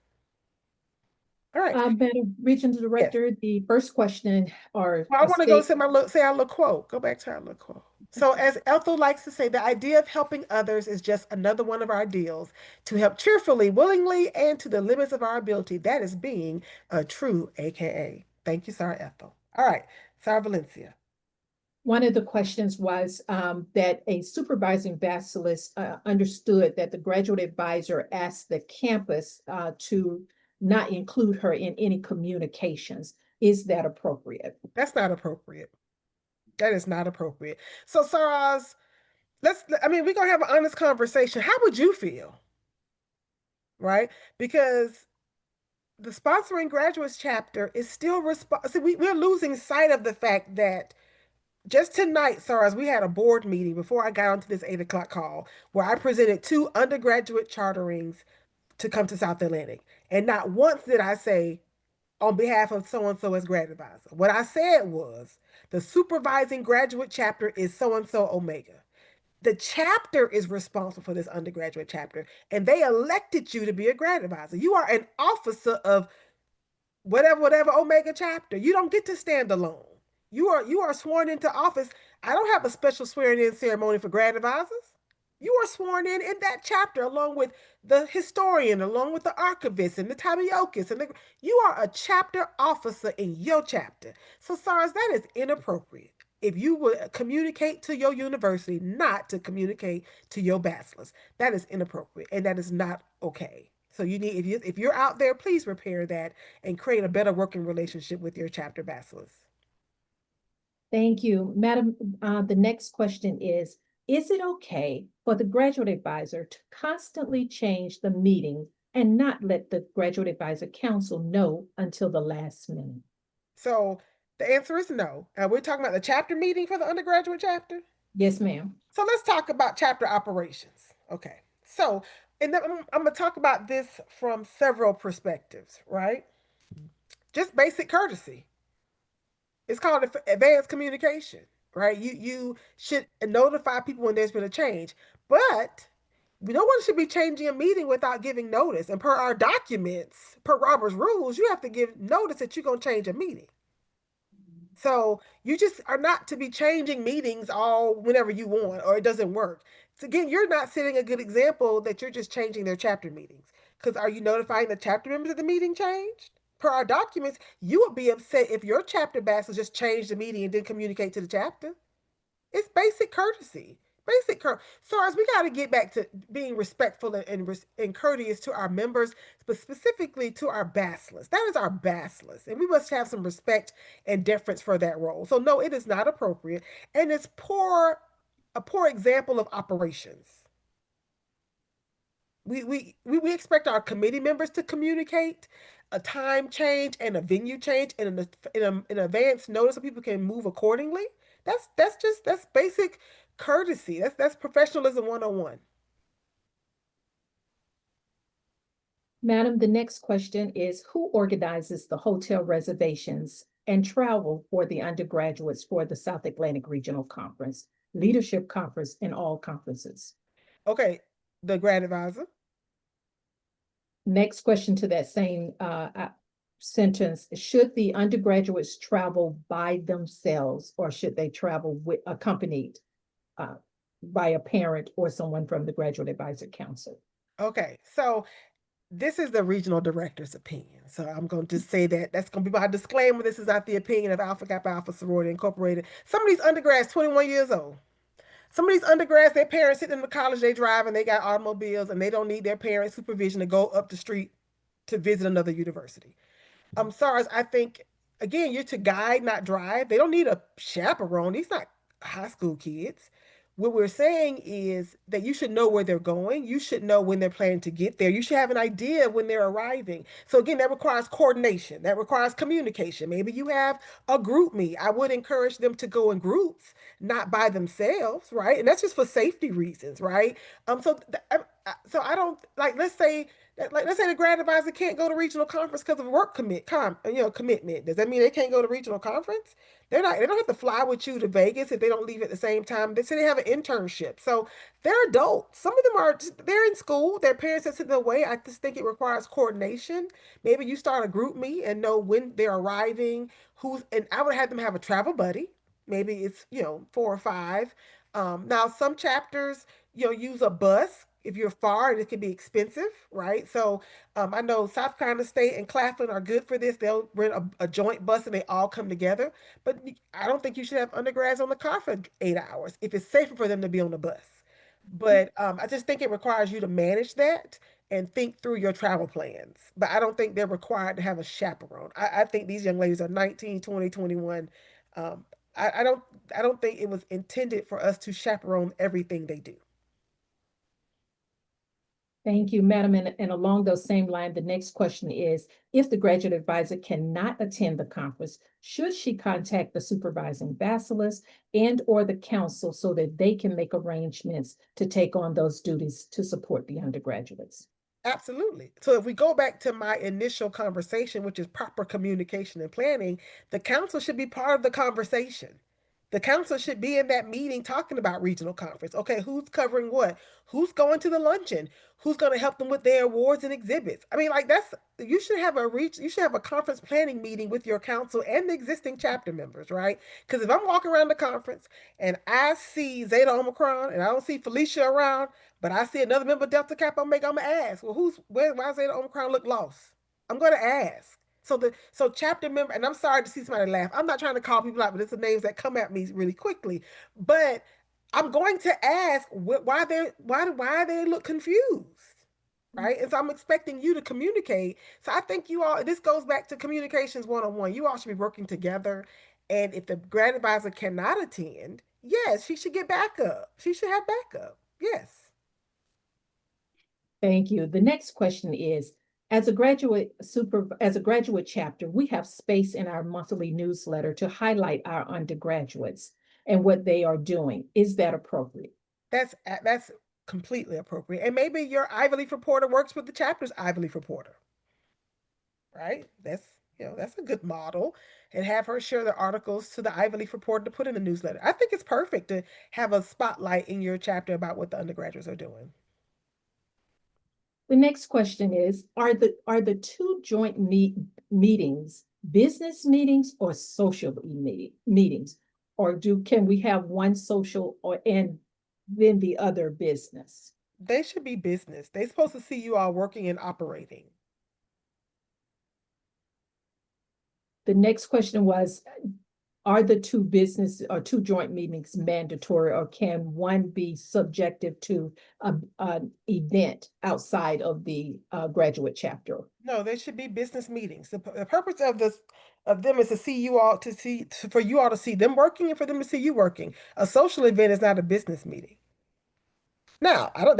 All right. Madam Regional Yes. Director, the first question or Well, I a want to go state. say say our little quote. Go back to our little quote. So, as Ethel likes to say, the idea of helping others is just another one of our deals to help cheerfully, willingly, and to the limits of our ability. That is being a true AKA. Thank you, Sarah Ethel. All right, Sarah Valencia. One of the questions was that a supervising bachelorist understood that the graduate advisor asked the campus to not include her in any communications. Is that appropriate? That's not appropriate. That is not appropriate. So, Sarah's, we're going to have an honest conversation. How would you feel? right? Because the sponsoring graduates chapter is still responsible. See, we're losing sight of the fact that just tonight, SARS, we had a board meeting before I got onto this 8 o'clock call where I presented two undergraduate charterings to come to South Atlantic. And not once did I say, on behalf of so and so as grad advisor. What I said was, the supervising graduate chapter is so and so Omega. The chapter is responsible for this undergraduate chapter, and they elected you to be a grad advisor. You are an officer of whatever Omega chapter. You don't get to stand alone. You are sworn into office. I don't have a special swearing in ceremony for grad advisors. You are sworn in that chapter along with the historian, along with the archivist and the tabiokis, and you are a chapter officer in your chapter. So, SARS, that is inappropriate. If you would communicate to your university, not to communicate to your bachelors, that is inappropriate and that is not okay. So you need if you're out there, please repair that and create a better working relationship with your chapter bachelors. Thank you, Madam. The next question is it okay for the graduate advisor to constantly change the meeting and not let the graduate advisor council know until the last minute? So the answer is no. We're talking about the chapter meeting for the undergraduate chapter. Yes, ma'am. So let's talk about chapter operations. Okay. So, and then I'm going to talk about this from several perspectives, right? Just basic courtesy. It's called advanced communication, right? You should notify people when there's been a change, but no one should be changing a meeting without giving notice. And per our documents, per Robert's rules, you have to give notice that you're going to change a meeting. So you just are not to be changing meetings all whenever you want or it doesn't work. So again, you're not setting a good example that you're just changing their chapter meetings. Because are you notifying the chapter members that the meeting changed? Per our documents, you would be upset if your chapter bachelor just changed the meeting and didn't communicate to the chapter. It's basic courtesy. Basic courtesy. So as we got to get back to being respectful and courteous to our members, but specifically to our bachelors. That is our bachelors, and we must have some respect and deference for that role. So no, it is not appropriate, and it's a poor example of operations. We expect our committee members to communicate a time change and a venue change and an advance notice so people can move accordingly. That's basic courtesy. That's professionalism 101. Madam, the next question is who organizes the hotel reservations and travel for the undergraduates for the South Atlantic Regional Conference, Leadership Conference, and all conferences? Okay, the grad advisor. Next question to that same sentence, should the undergraduates travel by themselves or should they travel accompanied uh, by a parent or someone from the Graduate Advisor Council? Okay, so this is the regional director's opinion. So I'm going to just say that that's going to be my disclaimer. This is not the opinion of Alpha Kappa Alpha Sorority Incorporated. Some of these undergrads, 21 years old. Some of these undergrads, their parents sitting in the college, they drive and they got automobiles and they don't need their parents' supervision to go up the street to visit another university. SARS, I think, again, you're to guide, not drive. They don't need a chaperone. These not high school kids. What we're saying is that you should know where they're going. You should know when they're planning to get there. You should have an idea of when they're arriving. So again, that requires coordination. That requires communication. Maybe you have a group meet. I would encourage them to go in groups, not by themselves, right? And that's just for safety reasons, right? So I don't like. Let's say the grad advisor can't go to regional conference because of work commitment. Does that mean they can't go to regional conference? They don't have to fly with you to Vegas if they don't leave at the same time. They say they have an internship. So they're adults. Some of them are they're in school. Their parents are sitting away. I just think it requires coordination. Maybe you start a group meet and know when they're arriving, and I would have them have a travel buddy. Maybe it's, 4 or 5. Now some chapters, use a bus if you're far and it can be expensive, right? So I know South Carolina State and Claflin are good for this. They'll rent a joint bus and they all come together. But I don't think you should have undergrads on the car for 8 hours if it's safer for them to be on the bus. But I just think it requires you to manage that and think through your travel plans. But I don't think they're required to have a chaperone. I think these young ladies are 19, 20, 21. Um, I don't think it was intended for us to chaperone everything they do. Thank you, Madam. And along those same lines, the next question is, if the graduate advisor cannot attend the conference, should she contact the supervising bachelor's and or the council so that they can make arrangements to take on those duties to support the undergraduates? Absolutely. So if we go back to my initial conversation, which is proper communication and planning, the council should be part of the conversation. The council should be in that meeting talking about regional conference. Okay, who's covering what? Who's going to the luncheon? Who's going to help them with their awards and exhibits? I mean, like that's you should have a conference planning meeting with your council and the existing chapter members, right? Because if I'm walking around the conference and I see Zeta Omicron and I don't see Felicia around, but I see another member of Delta Kappa Omega, I'm gonna ask, well, why Zeta Omicron look lost? I'm gonna ask. So chapter member, and I'm sorry to see somebody laugh. I'm not trying to call people out, but it's the names that come at me really quickly. But I'm going to ask why they look confused, right? And so I'm expecting you to communicate. So I think you all, this goes back to communications 101. You all should be working together. And if the grad advisor cannot attend, yes, she should get backup. She should have backup. Yes. Thank you. The next question is, as a graduate chapter, we have space in our monthly newsletter to highlight our undergraduates and what they are doing. Is that appropriate? That's completely appropriate. And maybe your Ivy League reporter works with the chapter's Ivy League reporter, right? That's a good model. And have her share the articles to the Ivy League reporter to put in the newsletter. I think it's perfect to have a spotlight in your chapter about what the undergraduates are doing. The next question is, are the two joint meetings business meetings or social meetings? Or can we have one social or and then the other business? They should be business. They're supposed to see you all working and operating. The next question was, are the two business or two joint meetings mandatory, or can one be subjective to an event outside of the graduate chapter? No, they should be business meetings. The purpose of them is to see you all for you all to see them working and for them to see you working. A social event is not a business meeting. Now, I don't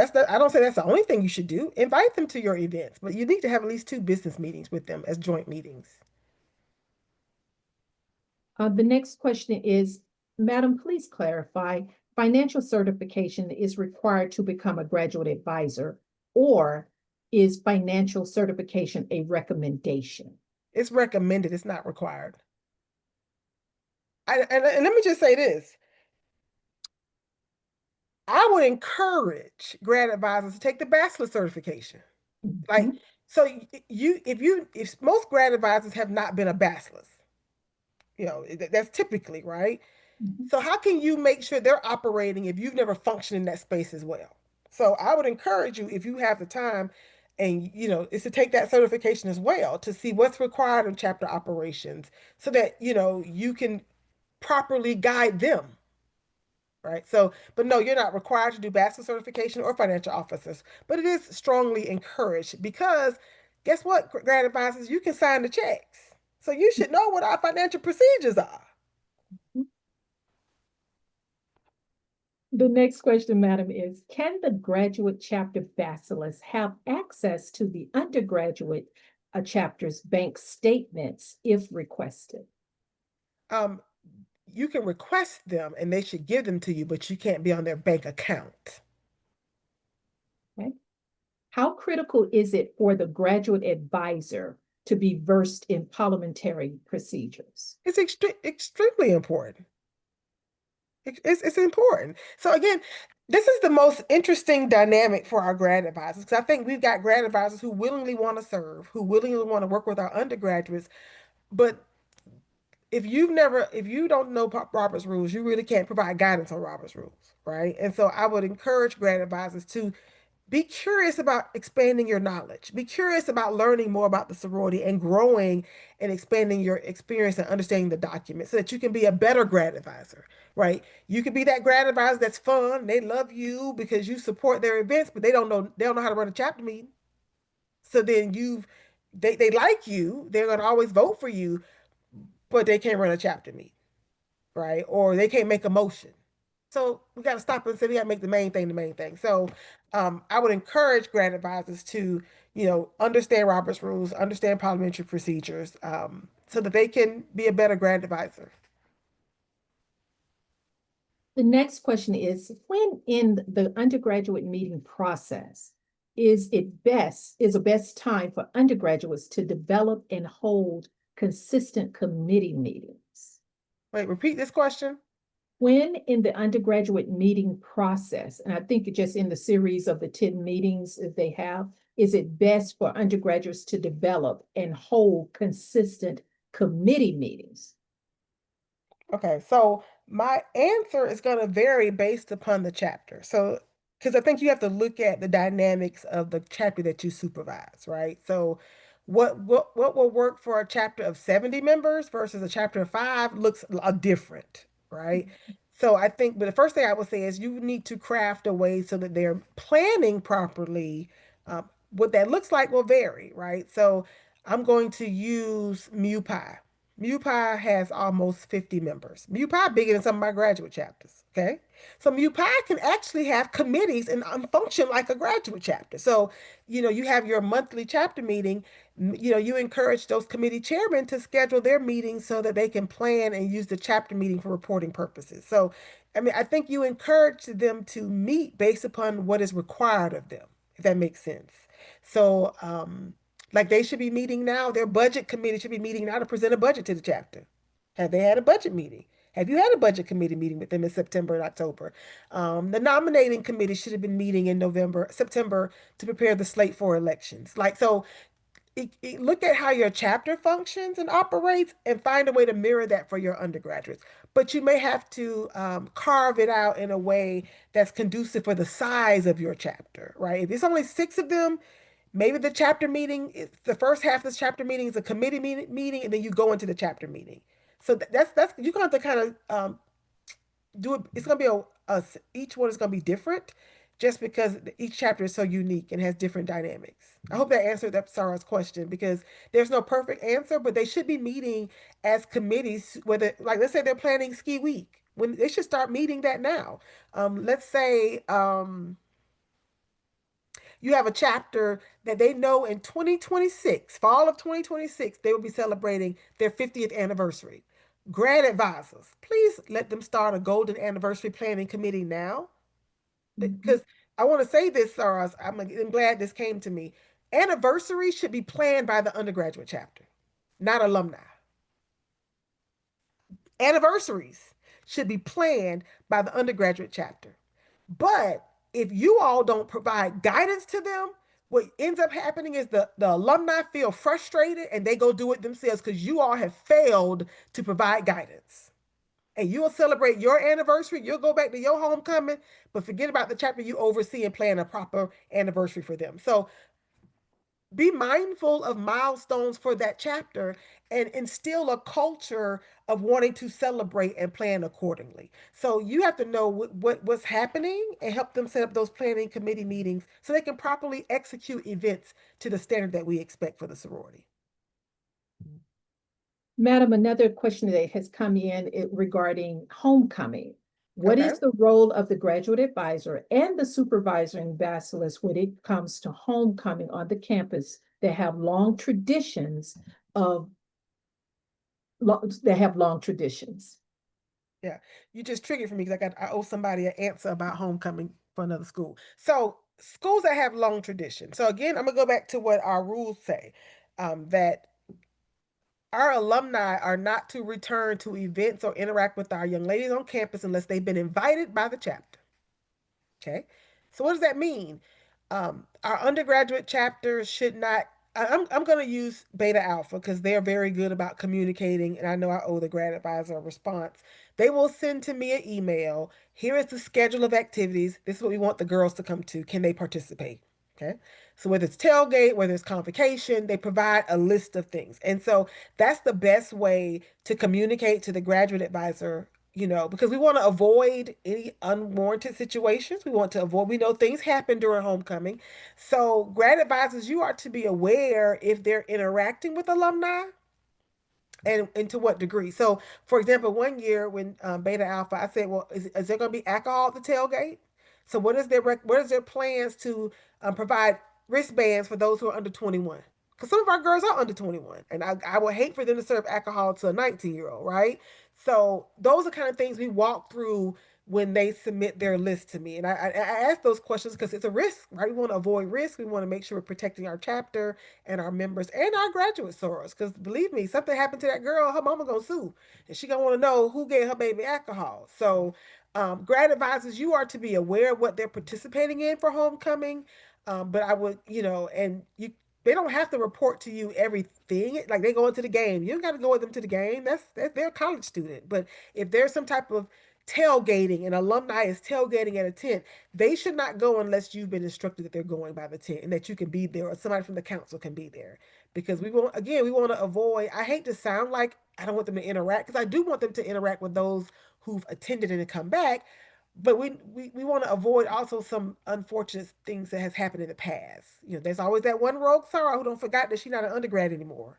say that's the only thing you should do. Invite them to your events, but you need to have at least two business meetings with them as joint meetings. The next question is, Madam, please clarify, financial certification is required to become a graduate advisor, or is financial certification a recommendation? It's recommended, it's not required. And let me just say this. I would encourage grad advisors to take the bachelor certification. Like, Mhm, so if most grad advisors have not been a bachelor's, that's typically right. mhm. So how can you make sure they're operating if you've never functioned in that space as well? So I would encourage you, if you have the time, and is to take that certification as well to see what's required in chapter operations, so that you can properly guide them, right? So, but no, you're not required to do bachelor certification or financial officers, but it is strongly encouraged because guess what, grad advisors, you can sign the checks. So you should know what our financial procedures are. The next question, Madam, is, can the graduate chapter bachelors have access to the undergraduate chapter's bank statements if requested? Um, you can request them and they should give them to you, but you can't be on their bank account. Okay. How critical is it for the graduate advisor to be versed in parliamentary procedures? It's extremely important. It's important. So again, this is the most interesting dynamic for our grad advisors because I think we've got grad advisors who willingly want to serve, who willingly want to work with our undergraduates. But if you don't know Robert's rules, you really can't provide guidance on Robert's rules, right? And so I would encourage grad advisors to be curious about expanding your knowledge. Be curious about learning more about the sorority and growing and expanding your experience and understanding the document so that you can be a better grad advisor, right? You can be that grad advisor that's fun. They love you because you support their events, but they don't know how to run a chapter meeting. So then they like you. They're going to always vote for you, but they can't run a chapter meeting, right? Or they can't make a motion. So we got to stop and say we got to make the main thing the main thing. So I would encourage grant advisors to, understand Robert's rules, understand parliamentary procedures, so that they can be a better grant advisor. The next question is, when in the undergraduate meeting process is a best time for undergraduates to develop and hold consistent committee meetings? Wait, repeat this question. When in the undergraduate meeting process, and I think just in the series of the 10 meetings that they have, is it best for undergraduates to develop and hold consistent committee meetings? Okay, so my answer is going to vary based upon the chapter. So, because I think you have to look at the dynamics of the chapter that you supervise, right? So, what will work for a chapter of 70 members versus a chapter of 5 looks different, right? So, I think, but the first thing I would say is you need to craft a way so that they're planning properly. What that looks like will vary, right? So, I'm going to use MuPi. MuPi has almost 50 members. MuPi bigger than some of my graduate chapters. Okay. So MuPi can actually have committees and function like a graduate chapter. So, you have your monthly chapter meeting. You encourage those committee chairmen to schedule their meetings so that they can plan and use the chapter meeting for reporting purposes. So, I mean, I think you encourage them to meet based upon what is required of them, if that makes sense. So, like they should be meeting now. Their budget committee should be meeting now to present a budget to the chapter. Have they had a budget meeting? Have you had a budget committee meeting with them in September and October? The nominating committee should have been meeting in November, September to prepare the slate for elections. Like, so look at how your chapter functions and operates and find a way to mirror that for your undergraduates. But you may have to carve it out in a way that's conducive for the size of your chapter, right? If it's only 6 of them, maybe the chapter meeting is the first half of this chapter meeting is a committee meeting, and then you go into the chapter meeting. So that's you're gonna have to kind of do it. It's gonna be each one is gonna be different, just because each chapter is so unique and has different dynamics. I hope that answered that Sarah's question, because there's no perfect answer, but they should be meeting as committees. Whether, like, let's say they're planning ski week, when they should start meeting that now. Let's say you have a chapter that they know in 2026, fall of 2026, they will be celebrating their 50th anniversary. Grad advisors, please let them start a golden anniversary planning committee now. Mhm. Because I want to say this, Sarah, I'm glad this came to me. Anniversaries should be planned by the undergraduate chapter, not alumni. Anniversaries should be planned by the undergraduate chapter. But if you all don't provide guidance to them, what ends up happening is the alumni feel frustrated and they go do it themselves because you all have failed to provide guidance. And you'll celebrate your anniversary, you'll go back to your homecoming, but forget about the chapter you oversee and plan a proper anniversary for them. So be mindful of milestones for that chapter and instill a culture of wanting to celebrate and plan accordingly. So you have to know what's happening and help them set up those planning committee meetings so they can properly execute events to the standard that we expect for the sorority. Madam, another question that has come in regarding homecoming. What Okay. is the role of the graduate advisor and the supervising bachelorist when it comes to homecoming on the campus that have long traditions of that have long traditions? Yeah. You just triggered for me because I owe somebody an answer about homecoming for another school. So schools that have long tradition. So again, I'm gonna go back to what our rules say. That our alumni are not to return to events or interact with our young ladies on campus unless they've been invited by the chapter. Okay. So what does that mean? Our undergraduate chapters should not. I'm going to use Beta Alpha because they're very good about communicating, and I know I owe the grad advisor a response. They will send to me an email. Here is the schedule of activities. This is what we want the girls to come to. Can they participate? Okay. So whether it's tailgate, whether it's convocation, they provide a list of things. And so that's the best way to communicate to the graduate advisor, because we want to avoid any unwarranted situations. We know things happen during homecoming. So grad advisors, you are to be aware if they're interacting with alumni and to what degree. So, for example, one year when Beta Alpha, I said, well, is there going to be alcohol at the tailgate? So, what is their plans to provide wristbands for those who are under 21? Because some of our girls are under 21, and I would hate for them to serve alcohol to a 19-year-old, right? So, those are kind of things we walk through when they submit their list to me. And I ask those questions because it's a risk, right? We want to avoid risk. We want to make sure we're protecting our chapter and our members and our graduate sorors. Because believe me, something happened to that girl, her mama gonna sue, and she gonna want to know who gave her baby alcohol. So, grad advisors, you are to be aware of what they're participating in for homecoming. But I would, and you. They don't have to report to you everything. Like they go into the game, you don't got to go with them to the game. That's they're a college student. But if there's some type of tailgating and alumni is tailgating at a tent, they should not go unless you've been instructed that they're going by the tent and that you can be there or somebody from the council can be there. Because we want to avoid, I hate to sound like I don't want them to interact because I do want them to interact with those who've attended and come back. But we want to avoid also some unfortunate things that has happened in the past. There's always that one rogue Sarah who don't forgot that she's not an undergrad anymore,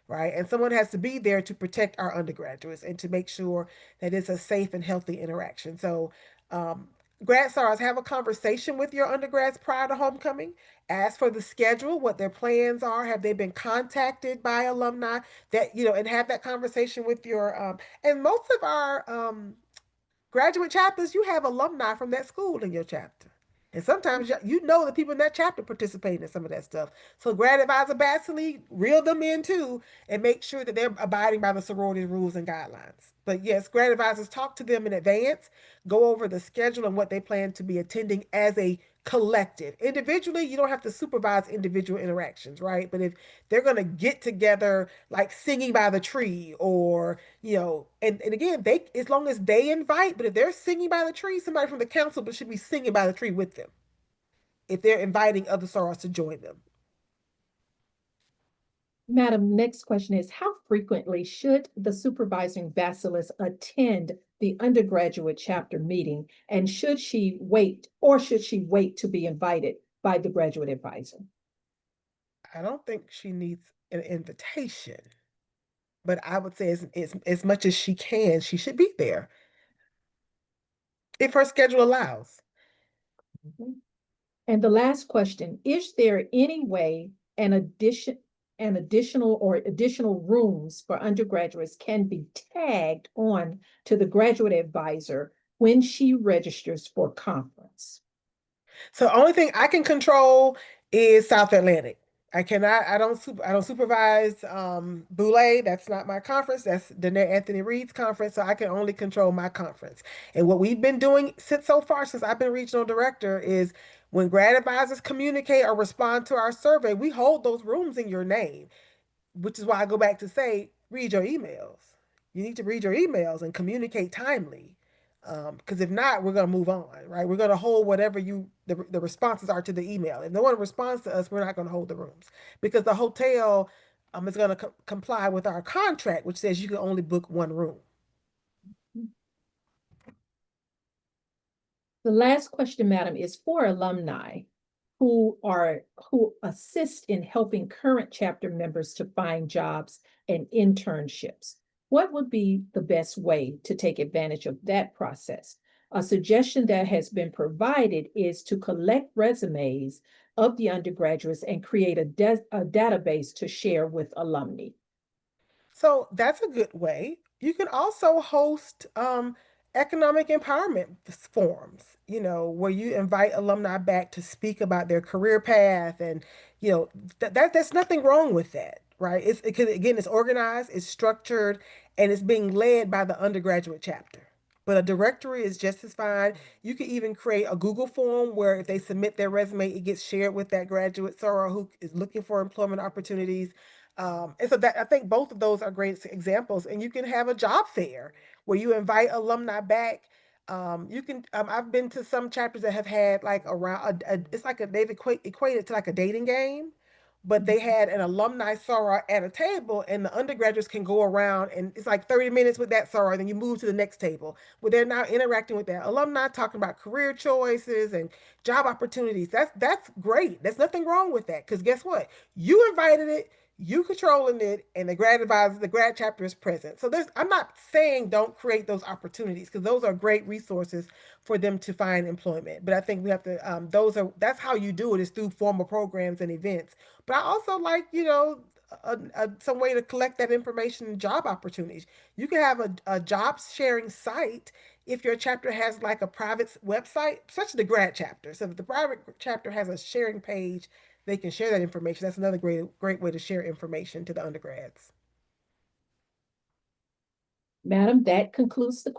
right? And someone has to be there to protect our undergraduates and to make sure that it's a safe and healthy interaction. So, um, grad stars, have a conversation with your undergrads prior to homecoming. Ask for the schedule, what their plans are. Have they been contacted by alumni and have that conversation with your and most of our graduate chapters, you have alumni from that school in your chapter. And sometimes you know the people in that chapter participating in some of that stuff. So grad advisor Basilei, reel them in too and make sure that they're abiding by the sorority rules and guidelines. But yes, grad advisors, talk to them in advance, go over the schedule and what they plan to be attending as a collective. Individually, you don't have to supervise individual interactions, right? But if they're going to get together like singing by the tree or and again, they as long as they invite, but if they're singing by the tree, somebody from the council but should be singing by the tree with them if they're inviting other sorors to join them. Madam, next question is, how frequently should the supervising bacillus attend the undergraduate chapter meeting? And should she wait to be invited by the graduate advisor? I don't think she needs an invitation, but I would say as much as she can, she should be there if her schedule allows. Mhm. And the last question, is there any way additional rooms for undergraduates can be tagged on to the graduate advisor when she registers for conference? So only thing I can control is South Atlantic. I don't supervise Boulay. That's not my conference. That's Danette Anthony Reed's conference. So I can only control my conference. And what we've been doing since I've been regional director is when grad advisors communicate or respond to our survey, we hold those rooms in your name, which is why I go back to say, read your emails. You need to read your emails and communicate timely. Because if not, we're going to move on, right? We're going to hold whatever the responses are to the email. If no one responds to us, we're not going to hold the rooms because the hotel is going to comply with our contract, which says you can only book one room. The last question, madam, is for alumni who assist in helping current chapter members to find jobs and internships. What would be the best way to take advantage of that process? A suggestion that has been provided is to collect resumes of the undergraduates and create a database to share with alumni. So that's a good way. You can also host economic empowerment forums, where you invite alumni back to speak about their career path, and that's nothing wrong with that, right? Again, it's organized, it's structured, and it's being led by the undergraduate chapter. But a directory is just as fine. You can even create a Google form where if they submit their resume, it gets shared with that graduate soror who is looking for employment opportunities. And so that I think both of those are great examples. And you can have a job fair where you invite alumni back. You can. I've been to some chapters that have had like around. It's like they've equated to like a dating game, but they Mhm. had an alumni soror at a table, and the undergraduates can go around, and it's like 30 minutes with that soror, then you move to the next table where they're now interacting with that alumni, talking about career choices and job opportunities. That's great. There's nothing wrong with that, because guess what? You invited it, you controlling it, and the grad advisor, the grad chapter is present. So there's, I'm not saying don't create those opportunities, because those are great resources for them to find employment. But I think we have to, that's how you do it, is through formal programs and events. But I also like, some way to collect that information and job opportunities. You can have a job sharing site if your chapter has like a private website, such as the grad chapter. So if the private chapter has a sharing page, they can share that information. That's another great way to share information to the undergrads. Madam, that concludes the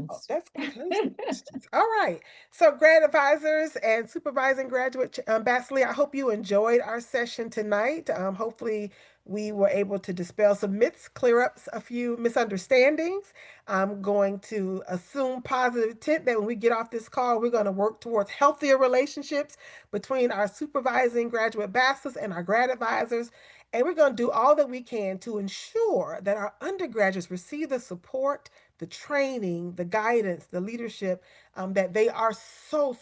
Oh, questions. that's concludes the questions. All right. So, grad advisors and supervising graduate Basilei, I hope you enjoyed our session tonight. Hopefully, we were able to dispel some myths, clear up a few misunderstandings. I'm going to assume positive intent that when we get off this call, we're going to work towards healthier relationships between our supervising graduate bachelors and our grad advisors. And we're going to do all that we can to ensure that our undergraduates receive the support, the training, the guidance, the leadership that they are so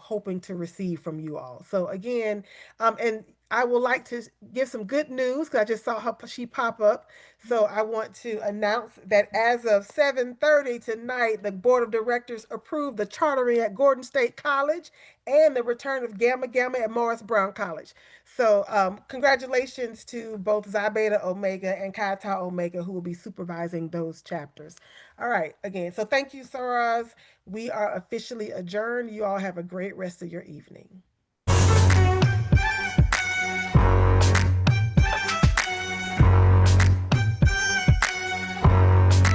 hoping to receive from you all. So again, and I would like to give some good news, because I just saw her she pop up. So I want to announce that as of 7:30 tonight, the board of directors approved the chartering at Gordon State College and the return of Gamma Gamma at Morris Brown College. So congratulations to both Xi Beta Omega and Chi Tau Omega, who will be supervising those chapters. All right, again, so thank you, Saraz. We are officially adjourned. You all have a great rest of your evening.